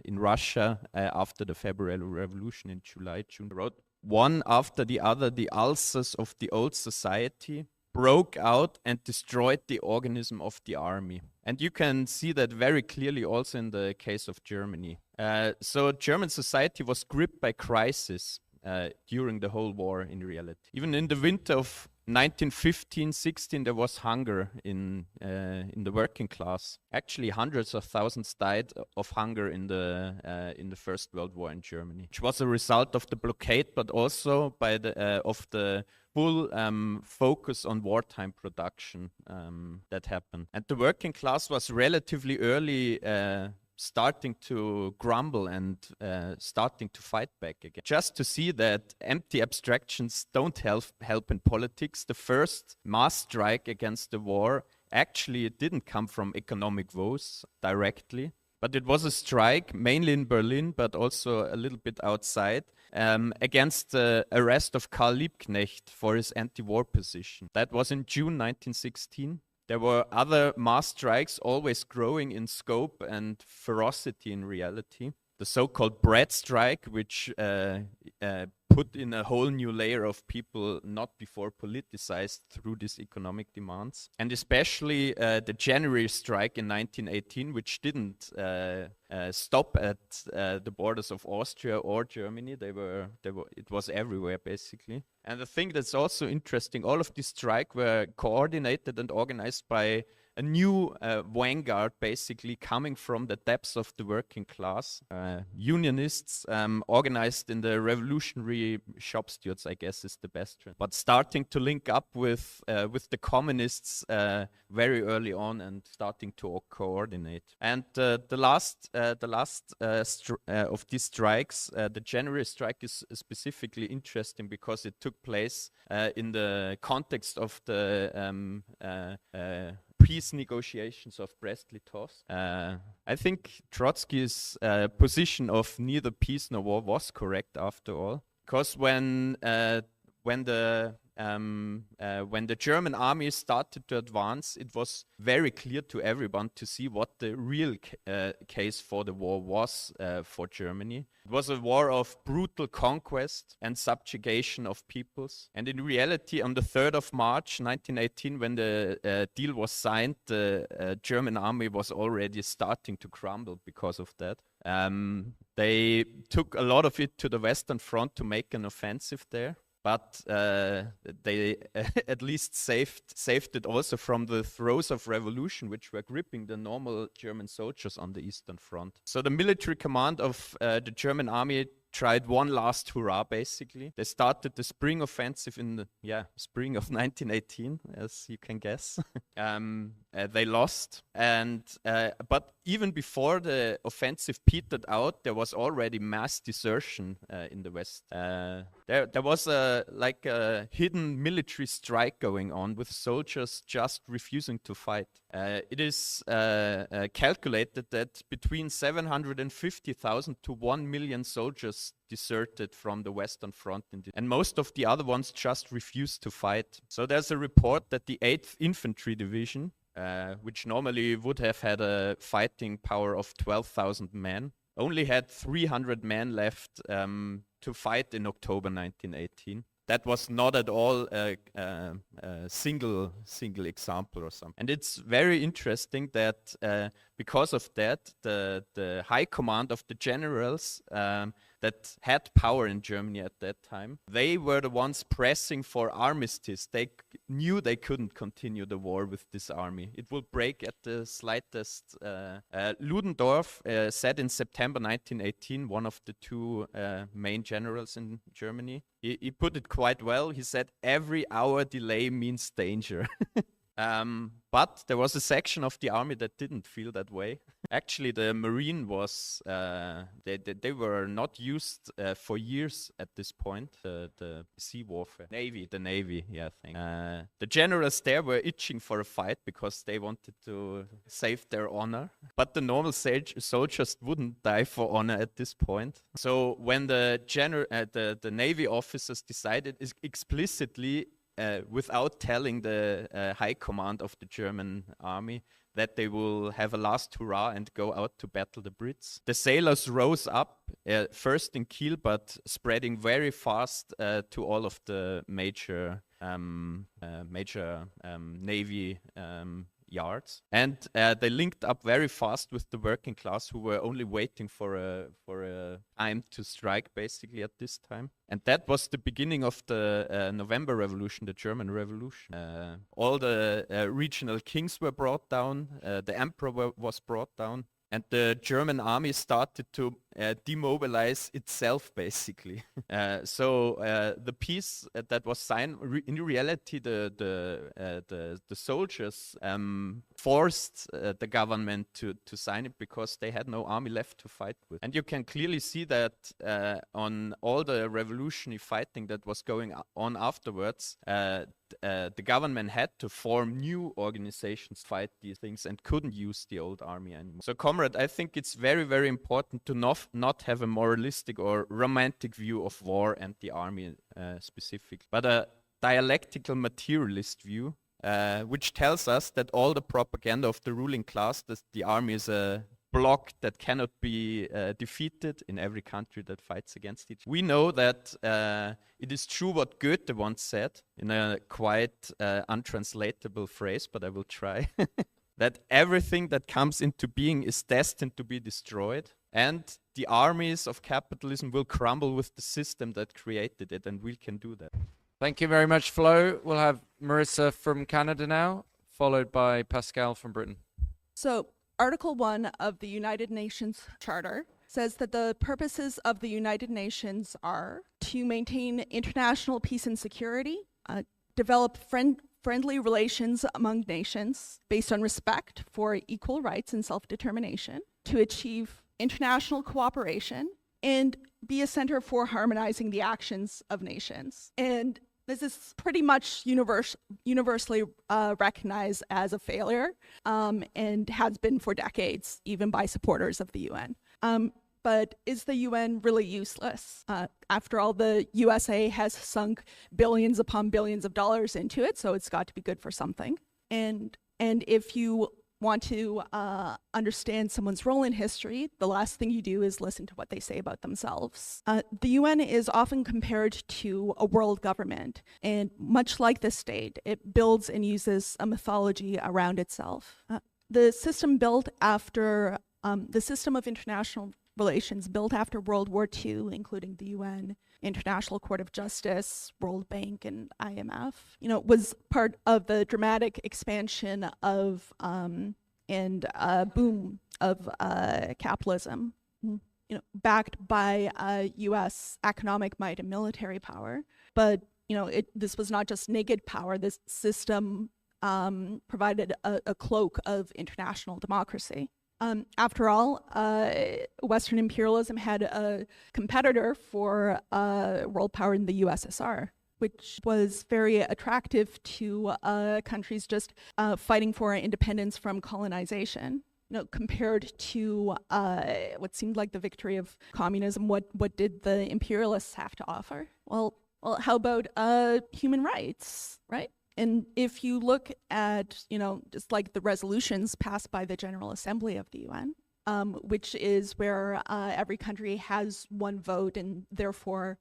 Russia after the February Revolution in July, June. He wrote, one after the other, the ulcers of the old society broke out and destroyed the organism of the army. And you can see that very clearly also in the case of Germany. So German society was gripped by crisis during the whole war in reality. Even in the winter of 1915-16 there was hunger in the working class. Actually hundreds of thousands died of hunger in the First World War in Germany, which was a result of the blockade, but also by the full focus on wartime production that happened. And the working class was relatively early starting to grumble and starting to fight back again. Just to see that empty abstractions don't help in politics. The first mass strike against the war actually didn't come from economic woes directly, but it was a strike mainly in Berlin, but also a little bit outside, against the arrest of Karl Liebknecht for his anti-war position. That was in June 1916. There were other mass strikes, always growing in scope and ferocity in reality. The so-called bread strike, which put in a whole new layer of people not before politicized through these economic demands. And especially the January strike in 1918, which didn't stop at the borders of Austria or Germany. It was everywhere, basically. And the thing that's also interesting, all of these strikes were coordinated and organized by a new vanguard, basically coming from the depths of the working class. Unionists organized in the revolutionary shop stewards, I guess is the best trend. But starting to link up with the communists very early on and starting to coordinate. And the last of these strikes, the January strike, is specifically interesting because it took place in the context of the peace negotiations of Brest-Litovsk. I think Trotsky's position of neither peace nor war was correct after all, because when the when the German army started to advance, it was very clear to everyone to see what the real case for the war was for Germany. It was a war of brutal conquest and subjugation of peoples. And in reality, on the 3rd of March 1918, when the deal was signed, the German army was already starting to crumble because of that. They took a lot of it to the Western Front to make an offensive there. But they at least saved it also from the throes of revolution, which were gripping the normal German soldiers on the Eastern Front. So the military command of the German army tried one last hurrah, basically. They started the spring offensive in the spring of 1918, as you can guess. They lost, and but even before the offensive petered out, there was already mass desertion in the West. There was a hidden military strike going on with soldiers just refusing to fight. It is calculated that between 750,000 to 1 million soldiers deserted from the Western Front, and most of the other ones just refused to fight. So there's a report that the 8th Infantry Division, which normally would have had a fighting power of 12,000 men, only had 300 men left to fight in October 1918. That was not at all a single example or something. And it's very interesting that because of that, the high command of the generals that had power in Germany at that time, they were the ones pressing for armistice. They knew they couldn't continue the war with this army. It will break at the slightest. Ludendorff said in September 1918, one of the two main generals in Germany, he put it quite well. He said, "Every hour delay means danger." But there was a section of the army that didn't feel that way. Actually, the Marine was, they were not used for years at this point, the sea warfare. The Navy, yeah, I think. The generals there were itching for a fight because they wanted to save their honor. But the normal soldiers wouldn't die for honor at this point. So when the Navy officers decided explicitly, without telling the high command of the German army that they will have a last hurrah and go out to battle the Brits, the sailors rose up, first in Kiel, but spreading very fast to all of the major Navy yards, and they linked up very fast with the working class, who were only waiting for a time to strike, basically, at this time. And that was the beginning of the November Revolution, the German Revolution. All the regional kings were brought down, the emperor was brought down, and the German army started to demobilize itself, basically. So the peace that was signed, in reality, the soldiers forced the government to sign it because they had no army left to fight with. And you can clearly see that on all the revolutionary fighting that was going on afterwards, the government had to form new organizations to fight these things and couldn't use the old army anymore. So, comrade, I think it's very, very important to not have a moralistic or romantic view of war and the army specifically, but a dialectical materialist view, which tells us that all the propaganda of the ruling class, that the army is a bloc that cannot be defeated in every country that fights against each. We know that it is true what Goethe once said in a quite untranslatable phrase, but I will try, that everything that comes into being is destined to be destroyed, and the armies of capitalism will crumble with the system that created it, and we can do that. Thank you very much, Flo. We'll have Marissa from Canada now, followed by Pascal from Britain. So, Article 1 of the United Nations Charter says that the purposes of the United Nations are to maintain international peace and security, develop friendly relations among nations based on respect for equal rights and self-determination, to achieve international cooperation, and be a center for harmonizing the actions of nations. And this is pretty much universally recognized as a failure, and has been for decades, even by supporters of the UN. But is the UN really useless? After all, the USA has sunk billions upon billions of dollars into it, so it's got to be good for something. And if you want to understand someone's role in history, the last thing you do is listen to what they say about themselves. The UN is often compared to a world government, and much like the state, it builds and uses a mythology around itself. The system of international relations built after World War II, including the UN, International Court of Justice, World Bank, and IMF, was part of the dramatic expansion of and boom of capitalism, backed by U.S. economic might and military power. But this was not just naked power. This system provided a cloak of international democracy. After all, Western imperialism had a competitor for world power in the USSR, which was very attractive to countries just fighting for independence from colonization. Compared to what seemed like the victory of communism, what did the imperialists have to offer? Well, how about human rights, right? And if you look at, just like the resolutions passed by the General Assembly of the UN, which is where every country has one vote and therefore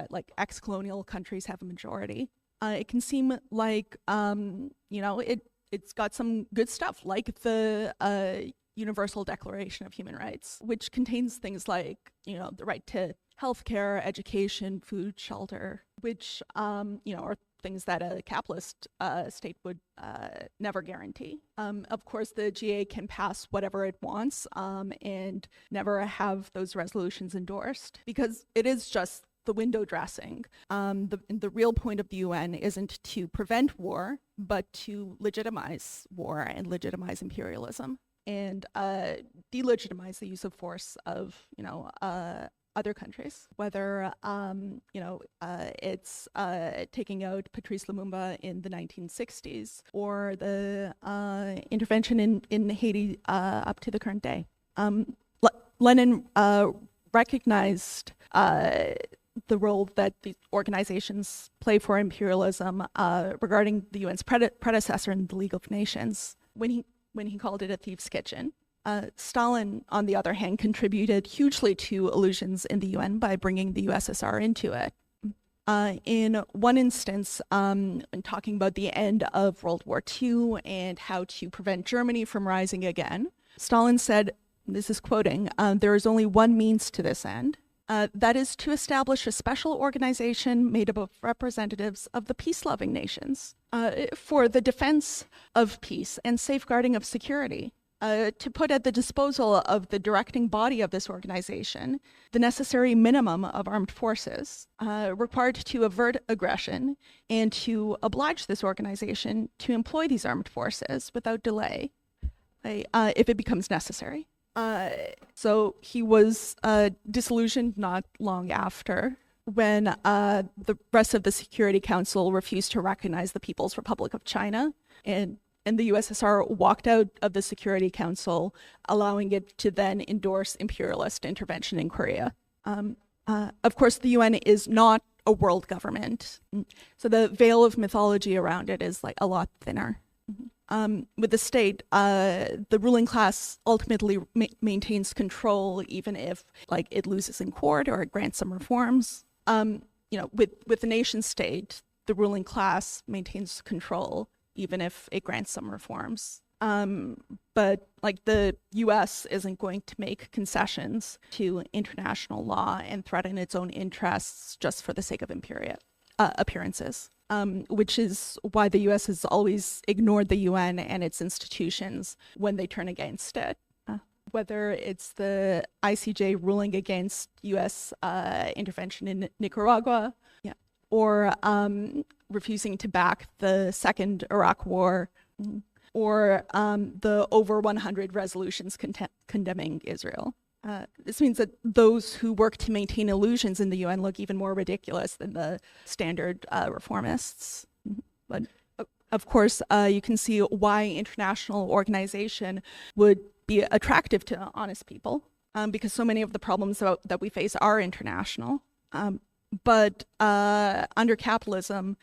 like ex-colonial countries have a majority, it can seem like, it's got some good stuff, like the Universal Declaration of Human Rights, which contains things like, the right to healthcare, education, food, shelter, which, are things that a capitalist state would never guarantee. Of course, the GA can pass whatever it wants and never have those resolutions endorsed because it is just the window dressing. The real point of the UN isn't to prevent war, but to legitimize war and legitimize imperialism and delegitimize the use of force of, other countries, whether it's taking out Patrice Lumumba in the 1960s or the intervention in Haiti up to the current day. Lenin recognized the role that these organizations play for imperialism regarding the UN's predecessor in the League of Nations when he called it a thief's kitchen. Stalin, on the other hand, contributed hugely to illusions in the UN by bringing the USSR into it. In one instance, when talking about the end of World War II and how to prevent Germany from rising again, Stalin said, this is quoting, "There is only one means to this end. That is to establish a special organization made up of representatives of the peace-loving nations for the defense of peace and safeguarding of security. To put at the disposal of the directing body of this organization the necessary minimum of armed forces required to avert aggression and to oblige this organization to employ these armed forces without delay if it becomes necessary." So he was disillusioned not long after when the rest of the Security Council refused to recognize the People's Republic of China, and the USSR walked out of the Security Council, allowing it to then endorse imperialist intervention in Korea. Of course, the UN is not a world government, so the veil of mythology around it is like a lot thinner. With the state, the ruling class ultimately maintains control, even if like it loses in court or it grants some reforms. With the nation state, the ruling class maintains control, even if it grants some reforms. But like the US isn't going to make concessions to international law and threaten its own interests just for the sake of appearances, which is why the US has always ignored the UN and its institutions when they turn against it. Whether it's the ICJ ruling against US intervention in Nicaragua, or refusing to back the second Iraq war, or the over 100 resolutions condemning Israel. This means that those who work to maintain illusions in the UN look even more ridiculous than the standard reformists. But of course, you can see why international organization would be attractive to honest people. because so many of the problems that we face are international. But under capitalism,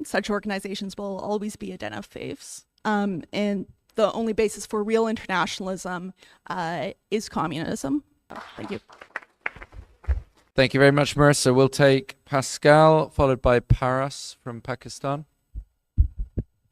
such organizations will always be a den of thieves. And the only basis for real internationalism is communism. Thank you. Thank you very much, Marissa. We'll take Pascal, followed by Paras from Pakistan.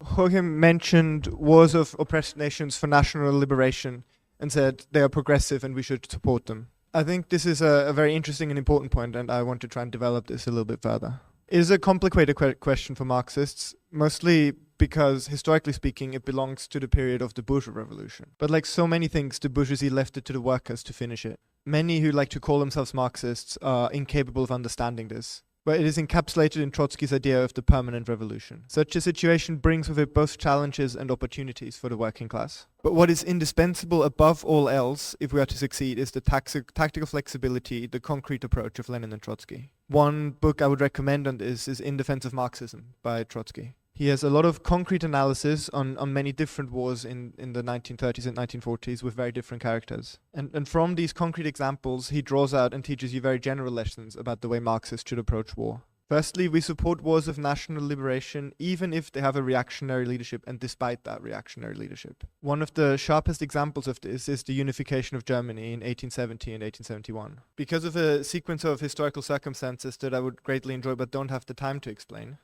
Jorge mentioned wars of oppressed nations for national liberation and said they are progressive and we should support them. I think this is a very interesting and important point, and I want to try and develop this a little bit further. It is a complicated question for Marxists, mostly because, historically speaking, it belongs to the period of the bourgeois revolution. But like so many things, the bourgeoisie left it to the workers to finish it. Many who like to call themselves Marxists are incapable of understanding this, but it is encapsulated in Trotsky's idea of the permanent revolution. Such a situation brings with it both challenges and opportunities for the working class. But what is indispensable above all else, if we are to succeed, is the tactical flexibility, the concrete approach of Lenin and Trotsky. One book I would recommend on this is In Defense of Marxism by Trotsky. He has a lot of concrete analysis on many different wars in the 1930s and 1940s with very different characters. And from these concrete examples, he draws out and teaches you very general lessons about the way Marxists should approach war. Firstly, we support wars of national liberation even if they have a reactionary leadership and despite that reactionary leadership. One of the sharpest examples of this is the unification of Germany in 1870 and 1871. Because of a sequence of historical circumstances that I would greatly enjoy but don't have the time to explain,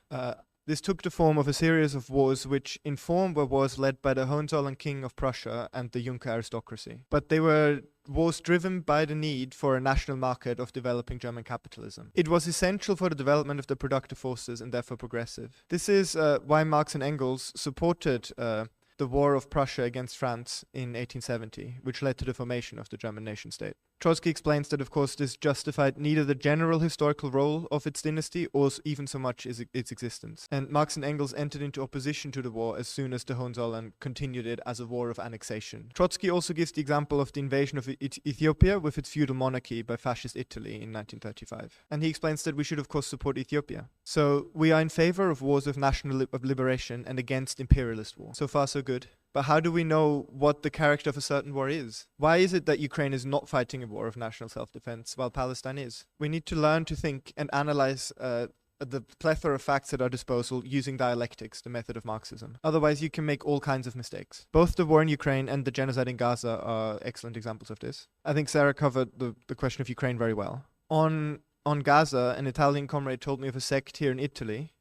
this took the form of a series of wars which in form were wars led by the Hohenzollern King of Prussia and the Junker aristocracy. But they were wars driven by the need for a national market of developing German capitalism. It was essential for the development of the productive forces and therefore progressive. This is why Marx and Engels supported the War of Prussia against France in 1870, which led to the formation of the German nation-state. Trotsky explains that, of course, this justified neither the general historical role of its dynasty or even so much its existence. And Marx and Engels entered into opposition to the war as soon as the Hohenzollern continued it as a war of annexation. Trotsky also gives the example of the invasion of Ethiopia with its feudal monarchy by fascist Italy in 1935. And he explains that we should, of course, support Ethiopia. So we are in favor of wars of national liberation and against imperialist war. So far, so good. But how do we know what the character of a certain war is? Why is it that Ukraine is not fighting a war of national self-defense while Palestine is? We need to learn to think and analyze the plethora of facts at our disposal using dialectics, the method of Marxism. Otherwise, you can make all kinds of mistakes. Both the war in Ukraine and the genocide in Gaza are excellent examples of this. I think Sarah covered the question of Ukraine very well. On Gaza, an Italian comrade told me of a sect here in Italy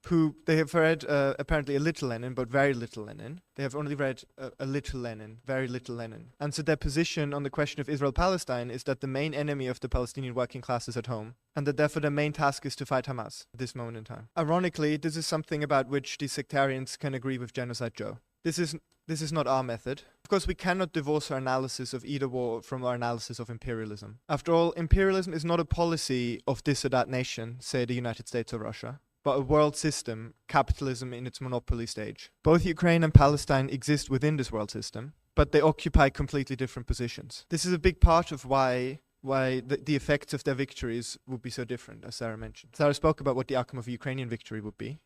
who they have read apparently a little Lenin, but very little Lenin. They have only read a little Lenin, very little Lenin. And so their position on the question of Israel-Palestine is that the main enemy of the Palestinian working class is at home, and that therefore their main task is to fight Hamas at this moment in time. Ironically, this is something about which the sectarians can agree with Genocide Joe. This is not our method. Of course, we cannot divorce our analysis of either war from our analysis of imperialism. After all, imperialism is not a policy of this or that nation, say the United States or Russia, but a world system, capitalism in its monopoly stage. Both Ukraine and Palestine exist within this world system, but they occupy completely different positions. This is a big part of why the effects of their victories would be so different, as Sarah mentioned. Sarah spoke about what the outcome of a Ukrainian victory would be,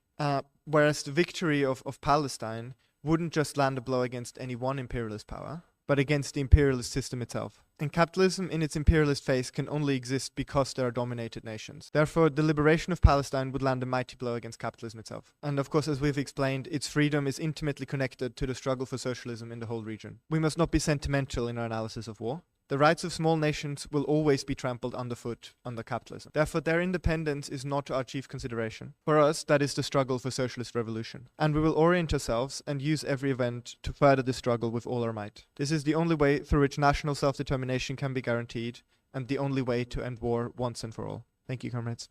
whereas the victory of Palestine wouldn't just land a blow against any one imperialist power, but against the imperialist system itself. And capitalism in its imperialist phase can only exist because there are dominated nations. Therefore, the liberation of Palestine would land a mighty blow against capitalism itself. And of course, as we've explained, its freedom is intimately connected to the struggle for socialism in the whole region. We must not be sentimental in our analysis of war. The rights of small nations will always be trampled underfoot under capitalism. Therefore, their independence is not our chief consideration. For us, that is the struggle for socialist revolution. And we will orient ourselves and use every event to further this struggle with all our might. This is the only way through which national self-determination can be guaranteed, and the only way to end war once and for all. Thank you, comrades.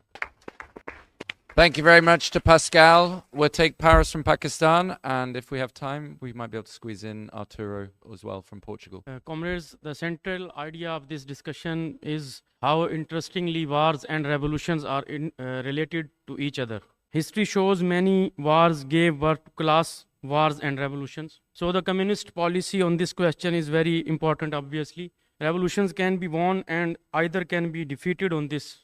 Thank you very much to Pascal. We'll take Paris from Pakistan, and if we have time, we might be able to squeeze in Arturo as well from Portugal. Comrades, the central idea of this discussion is how interestingly wars and revolutions are related to each other. History shows many wars gave birth to class wars and revolutions. So the communist policy on this question is very important, obviously. Revolutions can be won and either can be defeated on this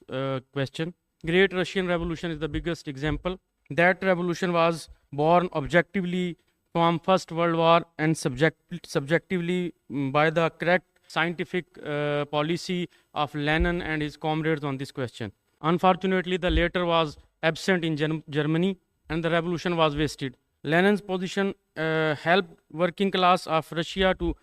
question. Great Russian Revolution is the biggest example. That revolution was born objectively from First World War and subjectively by the correct scientific policy of Lenin and his comrades on this question. Unfortunately, the latter was absent in Germany and the revolution was wasted. Lenin's position helped working class of Russia to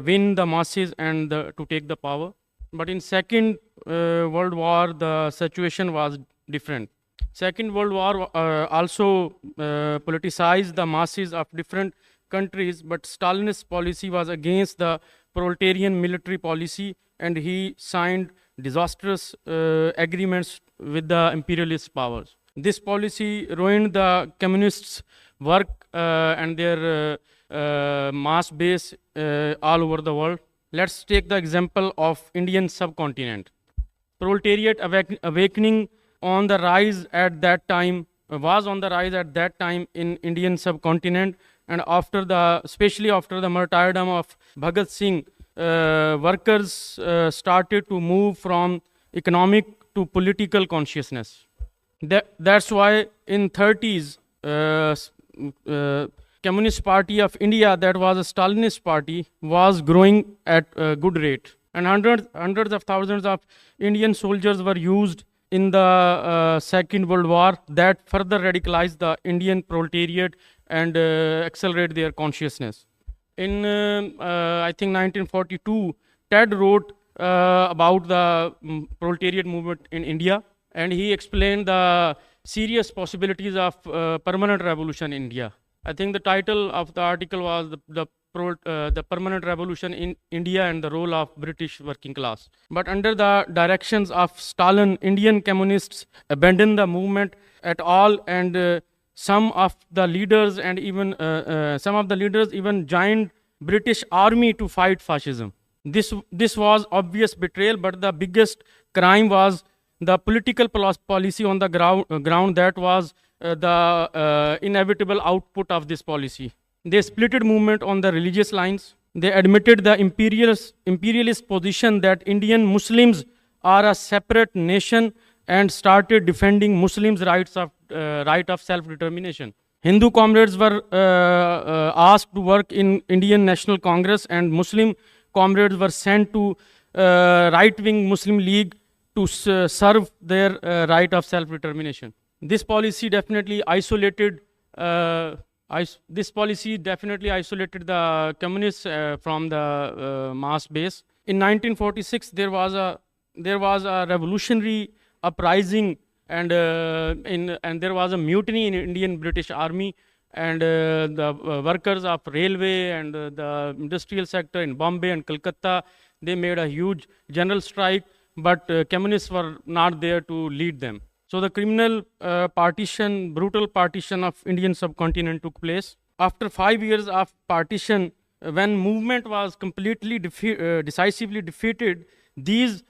win the masses and to take the power. But in Second World War, the situation was different. Second World War also politicized the masses of different countries, but Stalinist policy was against the proletarian military policy, and he signed disastrous agreements with the imperialist powers. This policy ruined the communists' work and their mass base all over the world. Let's take the example of Indian subcontinent. Proletariat awakening on the rise at that time was on the rise at that time in Indian subcontinent, and especially after the martyrdom of Bhagat Singh, workers started to move from economic to political consciousness. That's why in 30s, Communist Party of India, that was a Stalinist party, was growing at a good rate. And hundreds of thousands of Indian soldiers were used in the Second World War that further radicalized the Indian proletariat and accelerate their consciousness. In, I think, 1942, Ted wrote about the proletariat movement in India, and he explained the serious possibilities of permanent revolution in India. I think the title of the article was the permanent revolution in India and the role of British working class. But under the directions of Stalin, Indian communists abandoned the movement at all, and some of the leaders even joined British army to fight fascism. This was obvious betrayal, but the biggest crime was the political policy on the ground that was the inevitable output of this policy. They splitted movement on the religious lines. They admitted the imperialist position that Indian Muslims are a separate nation and started defending Muslims' right of self-determination. Hindu comrades were asked to work in Indian National Congress, and Muslim comrades were sent to right-wing Muslim League to serve their right of self-determination. This policy definitely isolated the communists from the mass base. In 1946, there was a revolutionary uprising, and there was a mutiny in Indian British Army, and the workers of railway and the industrial sector in Bombay and Calcutta, they made a huge general strike, but communists were not there to lead them. So the criminal brutal partition of Indian subcontinent took place. After 5 years of partition, when movement was completely decisively defeated, these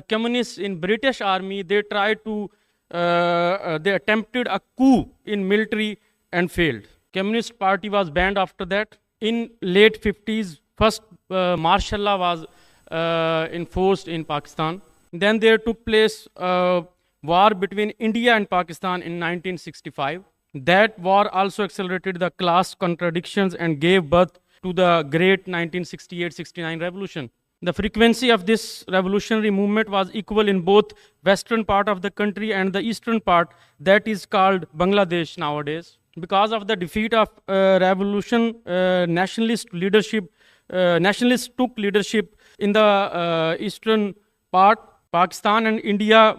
communists in British army, they attempted a coup in military and failed. Communist party was banned after that. In late 50s, first martial law was enforced in Pakistan. Then there took place war between India and Pakistan in 1965. That war also accelerated the class contradictions and gave birth to the great 1968-69 revolution. The frequency of this revolutionary movement was equal in both western part of the country and the eastern part, that is called Bangladesh nowadays. Because of the defeat of revolution, nationalists took leadership in the eastern part. Pakistan and India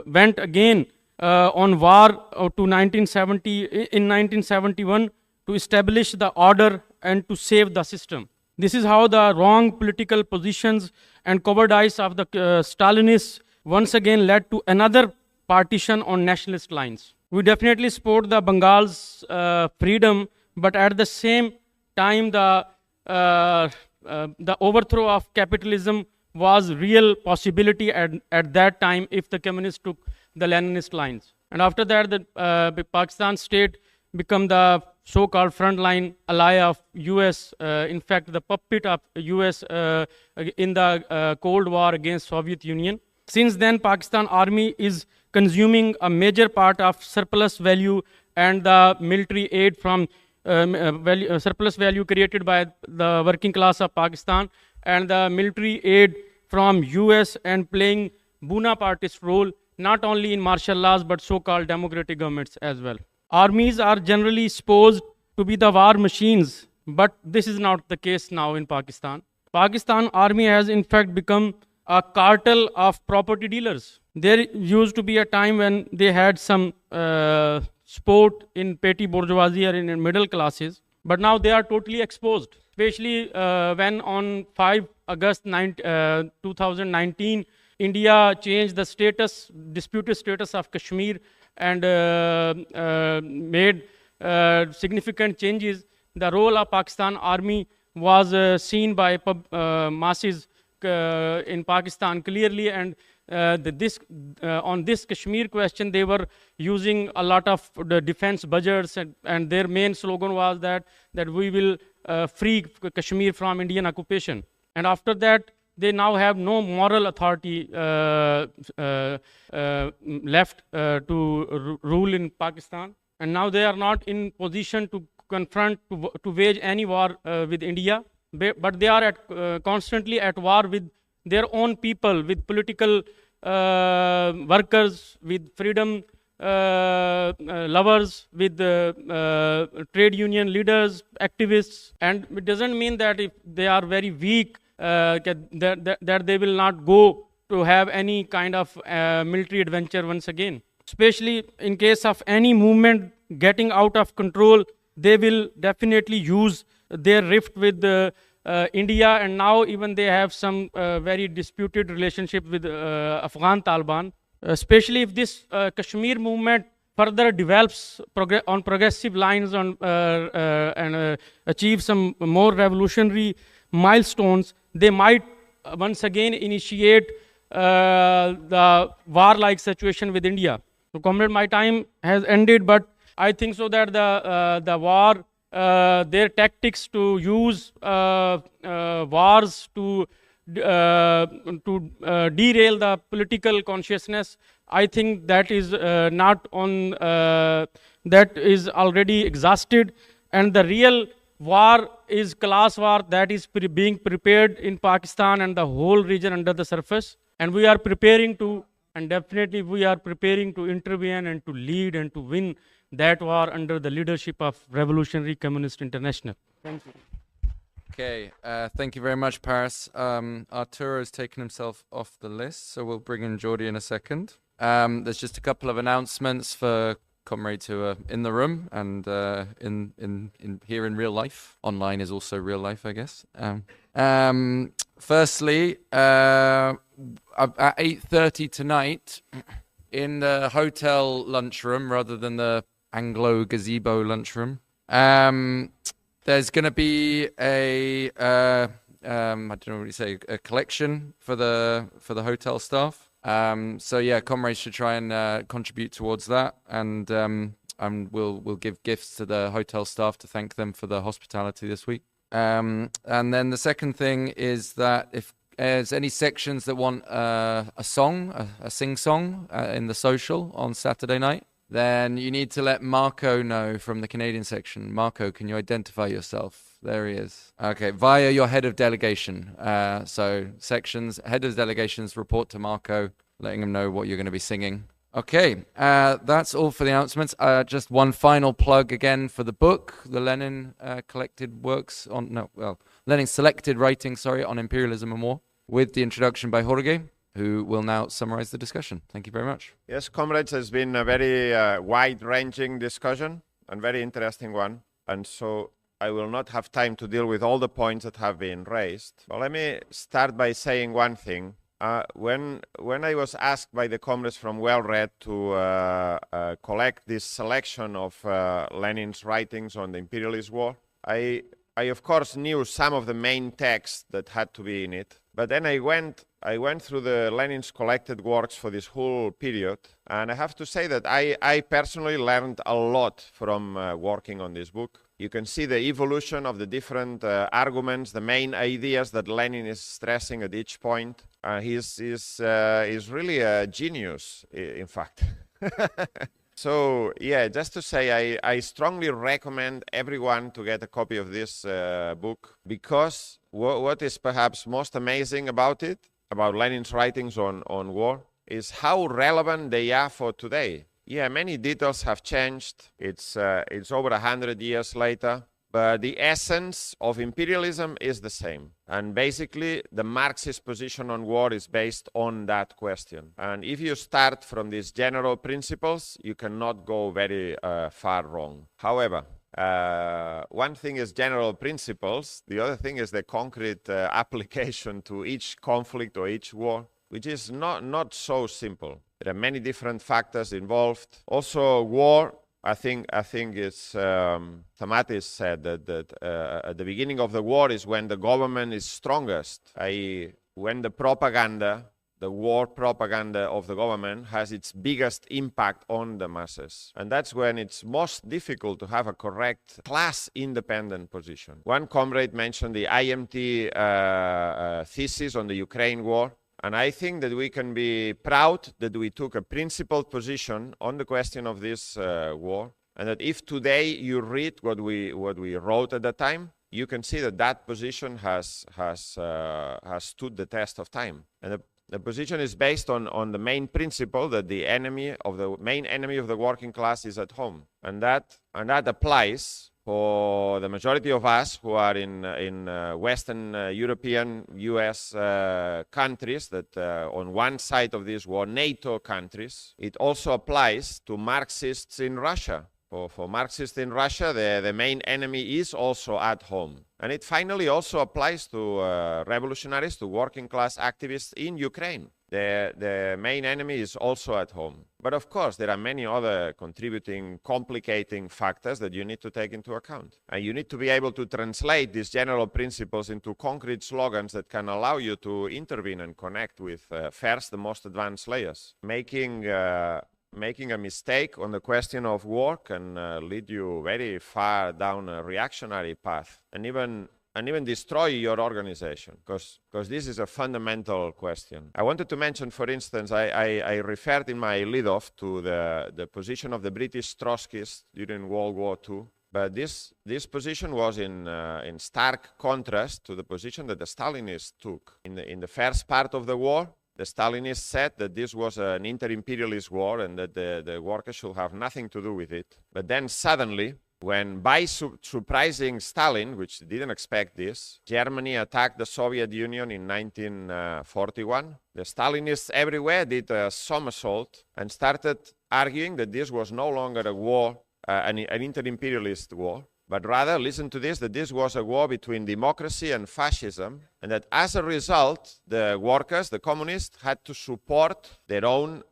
went again on war in 1971 to establish the order and to save the system. This is how the wrong political positions and cowardice of the Stalinists once again led to another partition on nationalist lines. We definitely support the Bengal's freedom, but at the same time, the overthrow of capitalism was real possibility at that time if the communists took the Leninist lines. And after that, the Pakistan state become the so-called frontline ally of US, in fact, the puppet of US in the Cold War against Soviet Union. Since then, Pakistan army is consuming a major part of surplus value and the military aid from surplus value created by the working class of Pakistan, and the military aid from US and playing Bonapartist role not only in martial laws but so-called democratic governments as well. Armies are generally supposed to be the war machines, but this is not the case now in Pakistan. Pakistan army has in fact become a cartel of property dealers. There used to be a time when they had some support in petty bourgeoisie or in middle classes, but now they are totally exposed, especially when on 5 August 2019, India changed the status, disputed status of Kashmir and made significant changes. The role of Pakistan army was seen by masses in Pakistan clearly, and on this Kashmir question, they were using a lot of the defense budgets, and their main slogan was that we will free Kashmir from Indian occupation. And after that, they now have no moral authority left to rule in Pakistan, and now they are not in position to confront, to wage any war with India, but they are constantly at war with their own people, with political workers, with freedom lovers, with trade union leaders, activists. And it doesn't mean that if they are very weak, that they will not go to have any kind of military adventure once again. Especially in case of any movement getting out of control, they will definitely use their rift with India, and now even they have some very disputed relationship with Afghan Taliban. Especially if this Kashmir movement further develops on progressive lines and achieve some more revolutionary milestones, they might once again initiate the war-like situation with India. So, comrade, my time has ended, but I think so that the war, their tactics to use wars to derail the political consciousness, I think that is not on, that is already exhausted, and the real war is class war that is being prepared in Pakistan and the whole region under the surface, and we are preparing to, and definitely we are preparing to intervene and to lead and to win that war under the leadership of Revolutionary Communist International. Thank you. Okay, thank you very much, Paris. Arturo has taken himself off the list, so we'll bring in Jordi in a second. There's just a couple of announcements for comrades who are in the room and in here in real life. Online is also real life, I guess. Firstly, at 8:30 tonight, in the hotel lunchroom rather than the Anglo gazebo lunchroom, there's going to be a I don't know what you say, a collection for the hotel staff. So yeah, comrades should try and contribute towards that, and we'll give gifts to the hotel staff to thank them for the hospitality this week. And then the second thing is that if there's any sections that want a song, a sing song in the social on Saturday night, then you need to let Marco know from the Canadian section. Marco, can you identify yourself? There he is. Okay, via your head of delegation. So sections, head of delegations report to Marco, letting him know what you're going to be singing. Okay, that's all for the announcements. Just one final plug again for the book, the Lenin collected works on, Lenin selected writings, on imperialism and war, with the introduction by Jorge, who will now summarize the discussion. Thank you very much. Yes, comrades, it's been a very wide-ranging discussion and very interesting one. And so I will not have time to deal with all the points that have been raised. But let me start by saying one thing. When I was asked by the comrades from Well-Read to collect this selection of Lenin's writings on the imperialist war, I of course knew some of the main texts that had to be in it. But then I went through the Lenin's collected works for this whole period, and I have to say that I personally learned a lot from working on this book. You can see the evolution of the different arguments, the main ideas that Lenin is stressing at each point. He's really a genius, in fact. So, yeah, just to say, I strongly recommend everyone to get a copy of this book, because what is perhaps most amazing about it, about Lenin's writings on war, is how relevant they are for today. Yeah, many details have changed. It's over 100 years later, but the essence of imperialism is the same. And basically, the Marxist position on war is based on that question. And if you start from these general principles, you cannot go very far wrong. However, one thing is general principles. The other thing is the concrete application to each conflict or each war, which is not so simple. There are many different factors involved. Also, war, I think it's Tamatis said that at the beginning of the war is when the government is strongest, i.e. when the propaganda, the war propaganda of the government has its biggest impact on the masses. And that's when it's most difficult to have a correct class-independent position. One comrade mentioned the IMT thesis on the Ukraine war. And I think that we can be proud that we took a principled position on the question of this war. And that if today you read what we wrote at the time, you can see that that position has stood the test of time. And the position is based on the main principle that the main enemy of the working class is at home. And that applies for the majority of us who are in Western European, US countries that on one side of this war, NATO countries. It also applies to Marxists in Russia. For Marxists in Russia, the main enemy is also at home. And it finally also applies to revolutionaries, to working class activists in Ukraine. The main enemy is also at home. But of course, there are many other contributing, complicating factors that you need to take into account. And you need to be able to translate these general principles into concrete slogans that can allow you to intervene and connect with, first, the most advanced layers. Making a mistake on the question of war can lead you very far down a reactionary path and even destroy your organization, because this is a fundamental question. I wanted to mention, for instance, I referred in my lead-off to the position of the British Trotskyists during World War II, but this position was in stark contrast to the position that the Stalinists took. In the first part of the war, the Stalinists said that this was an inter-imperialist war and that the workers should have nothing to do with it. But then suddenly, when by surprising Stalin, which didn't expect this, Germany attacked the Soviet Union in 1941, the Stalinists everywhere did a somersault and started arguing that this was no longer a war, an inter-imperialist war, but rather, listen to this, that this was a war between democracy and fascism, and that as a result, the workers, the communists, had to support their own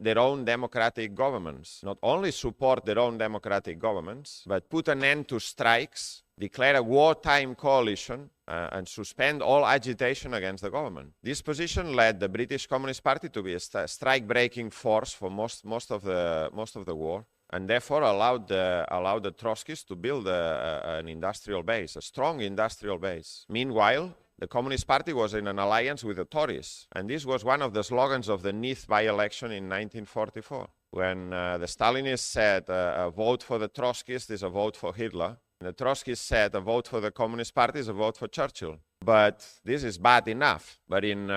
democratic governments. Not only support their own democratic governments, but put an end to strikes, declare a wartime coalition, and suspend all agitation against the government. This position led the British Communist Party to be a strike-breaking force for most of the war, and therefore allowed the Trotskyists to build an industrial base, a strong industrial base. Meanwhile, the Communist Party was in an alliance with the Tories, and this was one of the slogans of the Neath by-election in 1944, when the Stalinists said a vote for the Trotskyists is a vote for Hitler, and the Trotskyists said a vote for the Communist Party is a vote for Churchill. But this is bad enough. But in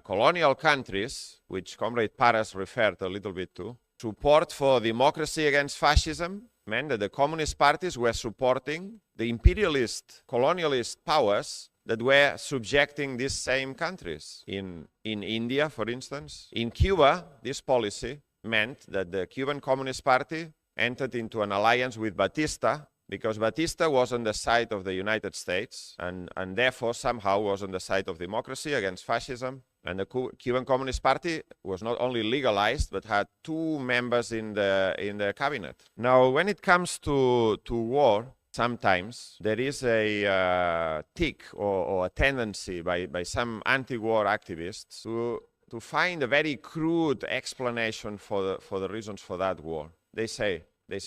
colonial countries, which Comrade Paras referred a little bit to, support for democracy against fascism meant that the communist parties were supporting the imperialist, colonialist powers that were subjecting these same countries. In India, for instance, in Cuba, this policy meant that the Cuban Communist Party entered into an alliance with Batista, because Batista was on the side of the United States and therefore somehow was on the side of democracy against fascism. And the Cuban Communist Party was not only legalized, but had 2 members in the cabinet. Now, when it comes to war, sometimes there is a tick or a tendency by some anti-war activists to find a very crude explanation for the reasons for that war. They say,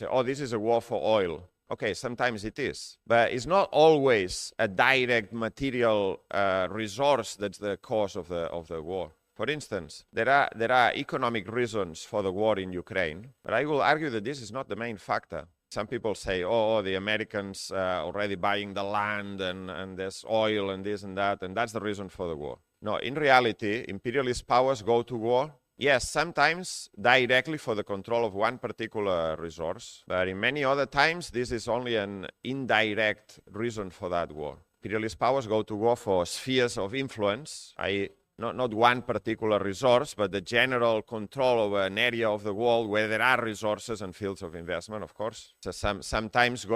oh, this is a war for oil. Okay, sometimes it is, but it's not always a direct material resource that's the cause of the war. For instance, there are economic reasons for the war in Ukraine, but I will argue that this is not the main factor. Some people say, oh, the Americans already buying the land and there's oil and this and that's the reason for the war. No, in reality, imperialist powers go to war, yes, sometimes directly for the control of one particular resource, but in many other times, this is only an indirect reason for that war. Imperialist powers go to war for spheres of influence, i.e., not one particular resource, but the general control over an area of the world where there are resources and fields of investment, of course. So sometimes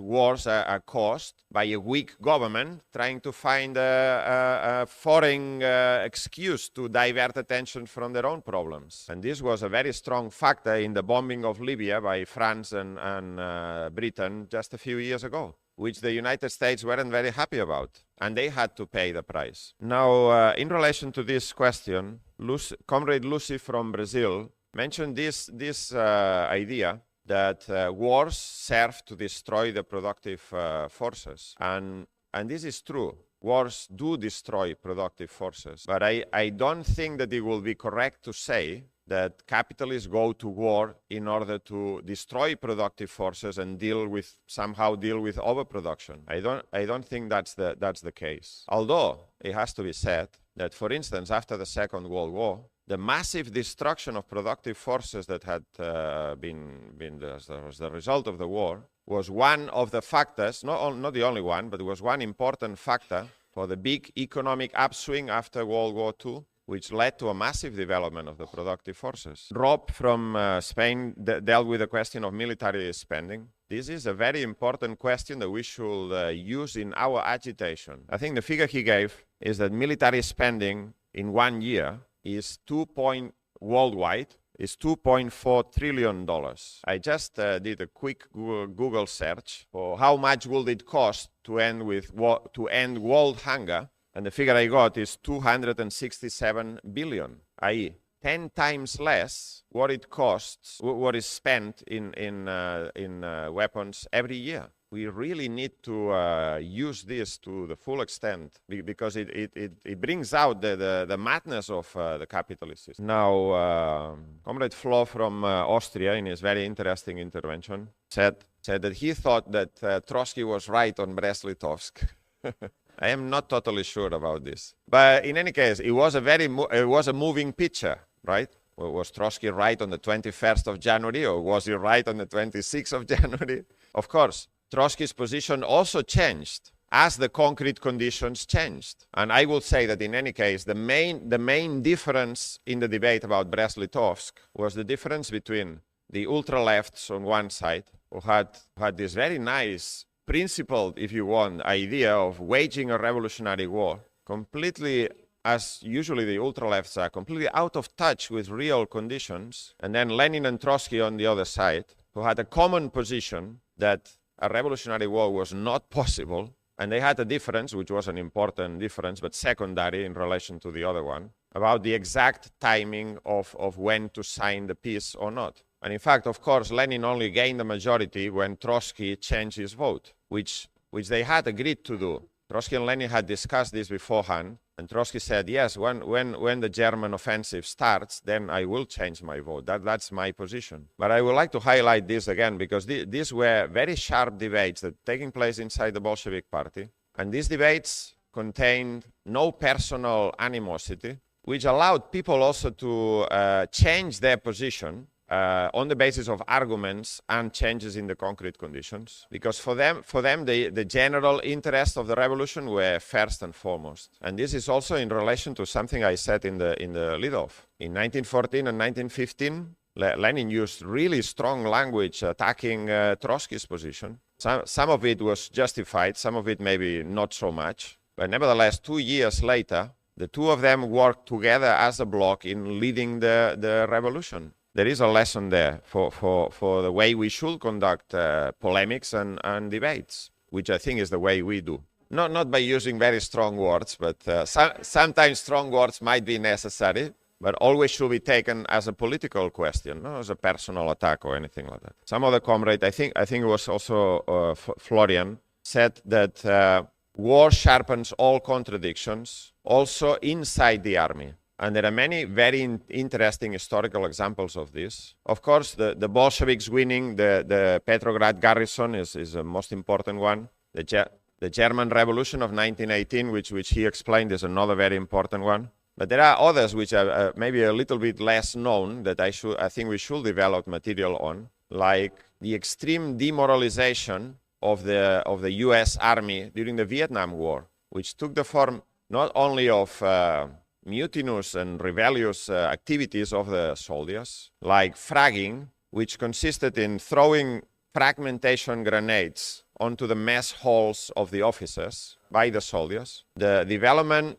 wars are caused by a weak government trying to find a foreign excuse to divert attention from their own problems. And this was a very strong factor in the bombing of Libya by France and Britain just a few years ago, which the United States weren't very happy about, and they had to pay the price. Now, in relation to this question, Comrade Lucy from Brazil mentioned this idea that wars serve to destroy the productive forces. And this is true. Wars do destroy productive forces. But I don't think that it will be correct to say that capitalists go to war in order to destroy productive forces and somehow deal with overproduction. I don't think that's the case. Although it has to be said that, for instance, after the Second World War, the massive destruction of productive forces that had been as the result of the war was one of the factors, not the only one, but was one important factor for the big economic upswing after World War II, which led to a massive development of the productive forces. Rob from Spain dealt with the question of military spending. This is a very important question that we should use in our agitation. I think the figure he gave is that military spending in 1 year is worldwide is $2.4 trillion. I just did a quick Google search for how much would it cost to end world hunger. And the figure I got is 267 billion, i.e., 10 times less what it costs, what is spent in weapons every year. We really need to use this to the full extent because it brings out the madness of the capitalist system. Now, Comrade Flo from Austria, in his very interesting intervention, said that he thought that Trotsky was right on Brest-Litovsk. I am not totally sure about this. But in any case, it was a moving picture, right? Was Trotsky right on the 21st of January, or was he right on the 26th of January? Of course, Trotsky's position also changed as the concrete conditions changed. And I will say that in any case, the main difference in the debate about Brest-Litovsk was the difference between the ultra-lefts on one side, who had this very nice principled, if you want, idea of waging a revolutionary war, completely, as usually the ultra-lefts are, completely out of touch with real conditions, and then Lenin and Trotsky on the other side, who had a common position that a revolutionary war was not possible, and they had a difference, which was an important difference, but secondary in relation to the other one, about the exact timing of when to sign the peace or not. And in fact, of course, Lenin only gained the majority when Trotsky changed his vote, which they had agreed to do. Trotsky and Lenin had discussed this beforehand, and Trotsky said, yes, when the German offensive starts, then I will change my vote. That's my position. But I would like to highlight this again, because these were very sharp debates that taking place inside the Bolshevik Party, and these debates contained no personal animosity, which allowed people also to change their position on the basis of arguments and changes in the concrete conditions, because for them the general interests of the revolution were first and foremost. And this is also in relation to something I said in the lead-off. In 1914 and 1915, Lenin used really strong language attacking Trotsky's position. Some of it was justified, some of it maybe not so much. But nevertheless, 2 years later, the two of them worked together as a bloc in leading the revolution. There is a lesson there for the way we should conduct polemics and debates, which I think is the way we do. Not by using very strong words, but sometimes strong words might be necessary, but always should be taken as a political question, not as a personal attack or anything like that. Some other comrade, I think it was also Florian, said that war sharpens all contradictions, also inside the army. And there are many very interesting historical examples of this. Of course, the Bolsheviks winning the Petrograd garrison is the most important one. The German Revolution of 1918, which he explained, is another very important one. But there are others which are maybe a little bit less known that I think we should develop material on, like the extreme demoralization of the U.S. Army during the Vietnam War, which took the form not only of mutinous and rebellious activities of the soldiers, like fragging, which consisted in throwing fragmentation grenades onto the mess halls of the officers by the soldiers, the development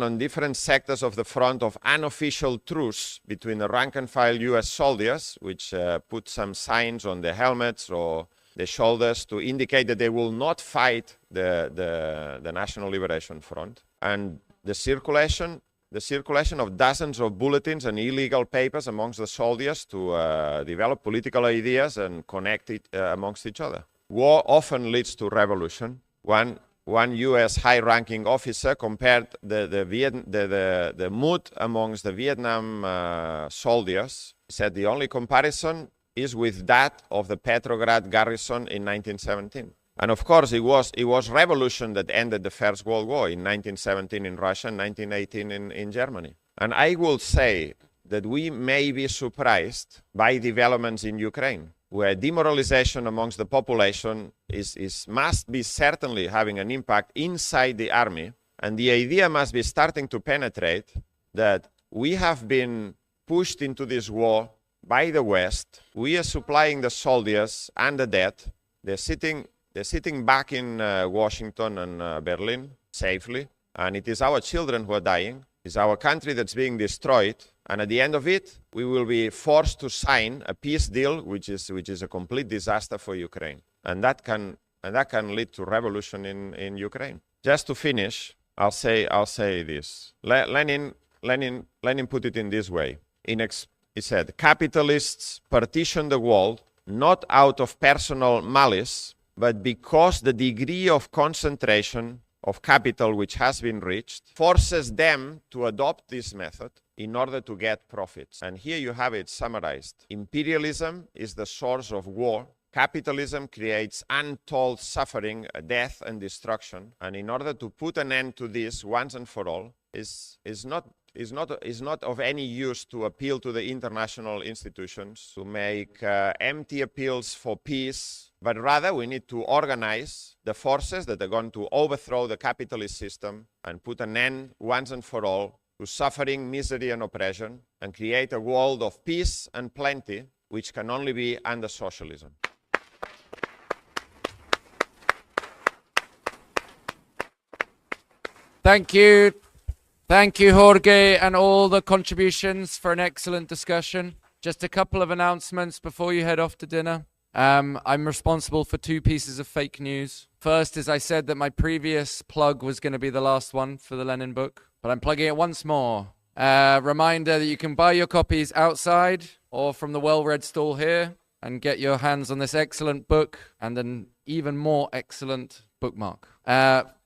on different sectors of the front of unofficial truce between the rank-and-file U.S. soldiers, which put some signs on the helmets or the shoulders to indicate that they will not fight the National Liberation Front, and the circulation of dozens of bulletins and illegal papers amongst the soldiers to develop political ideas and connect it amongst each other. War often leads to revolution. One U.S. high-ranking officer compared the mood amongst the Vietnam soldiers. He said the only comparison is with that of the Petrograd garrison in 1917. And of course, it was revolution that ended the First World War in 1917 in Russia and 1918 in Germany. And I will say that we may be surprised by developments in Ukraine, where demoralization amongst the population must be certainly having an impact inside the army. And the idea must be starting to penetrate that we have been pushed into this war by the West. We are supplying the soldiers and the dead. They're sitting back in Washington and Berlin safely, and it is our children who are dying. It's our country that's being destroyed, and at the end of it, we will be forced to sign a peace deal, which is a complete disaster for Ukraine, and that can lead to revolution in Ukraine. Just to finish, I'll say this. Lenin put it in this way. He said, "Capitalists partition the world not out of personal malice, but because the degree of concentration of capital which has been reached forces them to adopt this method in order to get profits." And here you have it summarized. Imperialism is the source of war. Capitalism creates untold suffering, death, and destruction. And in order to put an end to this once and for all, is not of any use to appeal to the international institutions, to make empty appeals for peace, but rather we need to organize the forces that are going to overthrow the capitalist system and put an end once and for all to suffering, misery, and oppression, and create a world of peace and plenty, which can only be under socialism. Thank you. Thank you, Jorge, and all the contributions for an excellent discussion. Just a couple of announcements before you head off to dinner. I'm responsible for 2 pieces of fake news. First is I said that my previous plug was going to be the last one for the Lenin book, but I'm plugging it once more. Reminder that you can buy your copies outside or from the well-read stall here and get your hands on this excellent book and an even more excellent bookmark.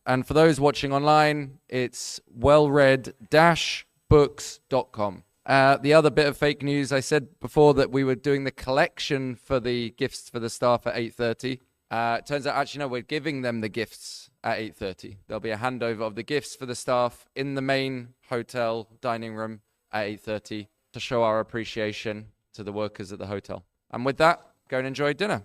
And for those watching online, it's wellread-books.com. The other bit of fake news, I said before that we were doing the collection for the gifts for the staff at 8:30. Turns out, actually, no, we're giving them the gifts at 8:30. There'll be a handover of the gifts for the staff in the main hotel dining room at 8:30 to show our appreciation to the workers at the hotel. And with that, go and enjoy dinner.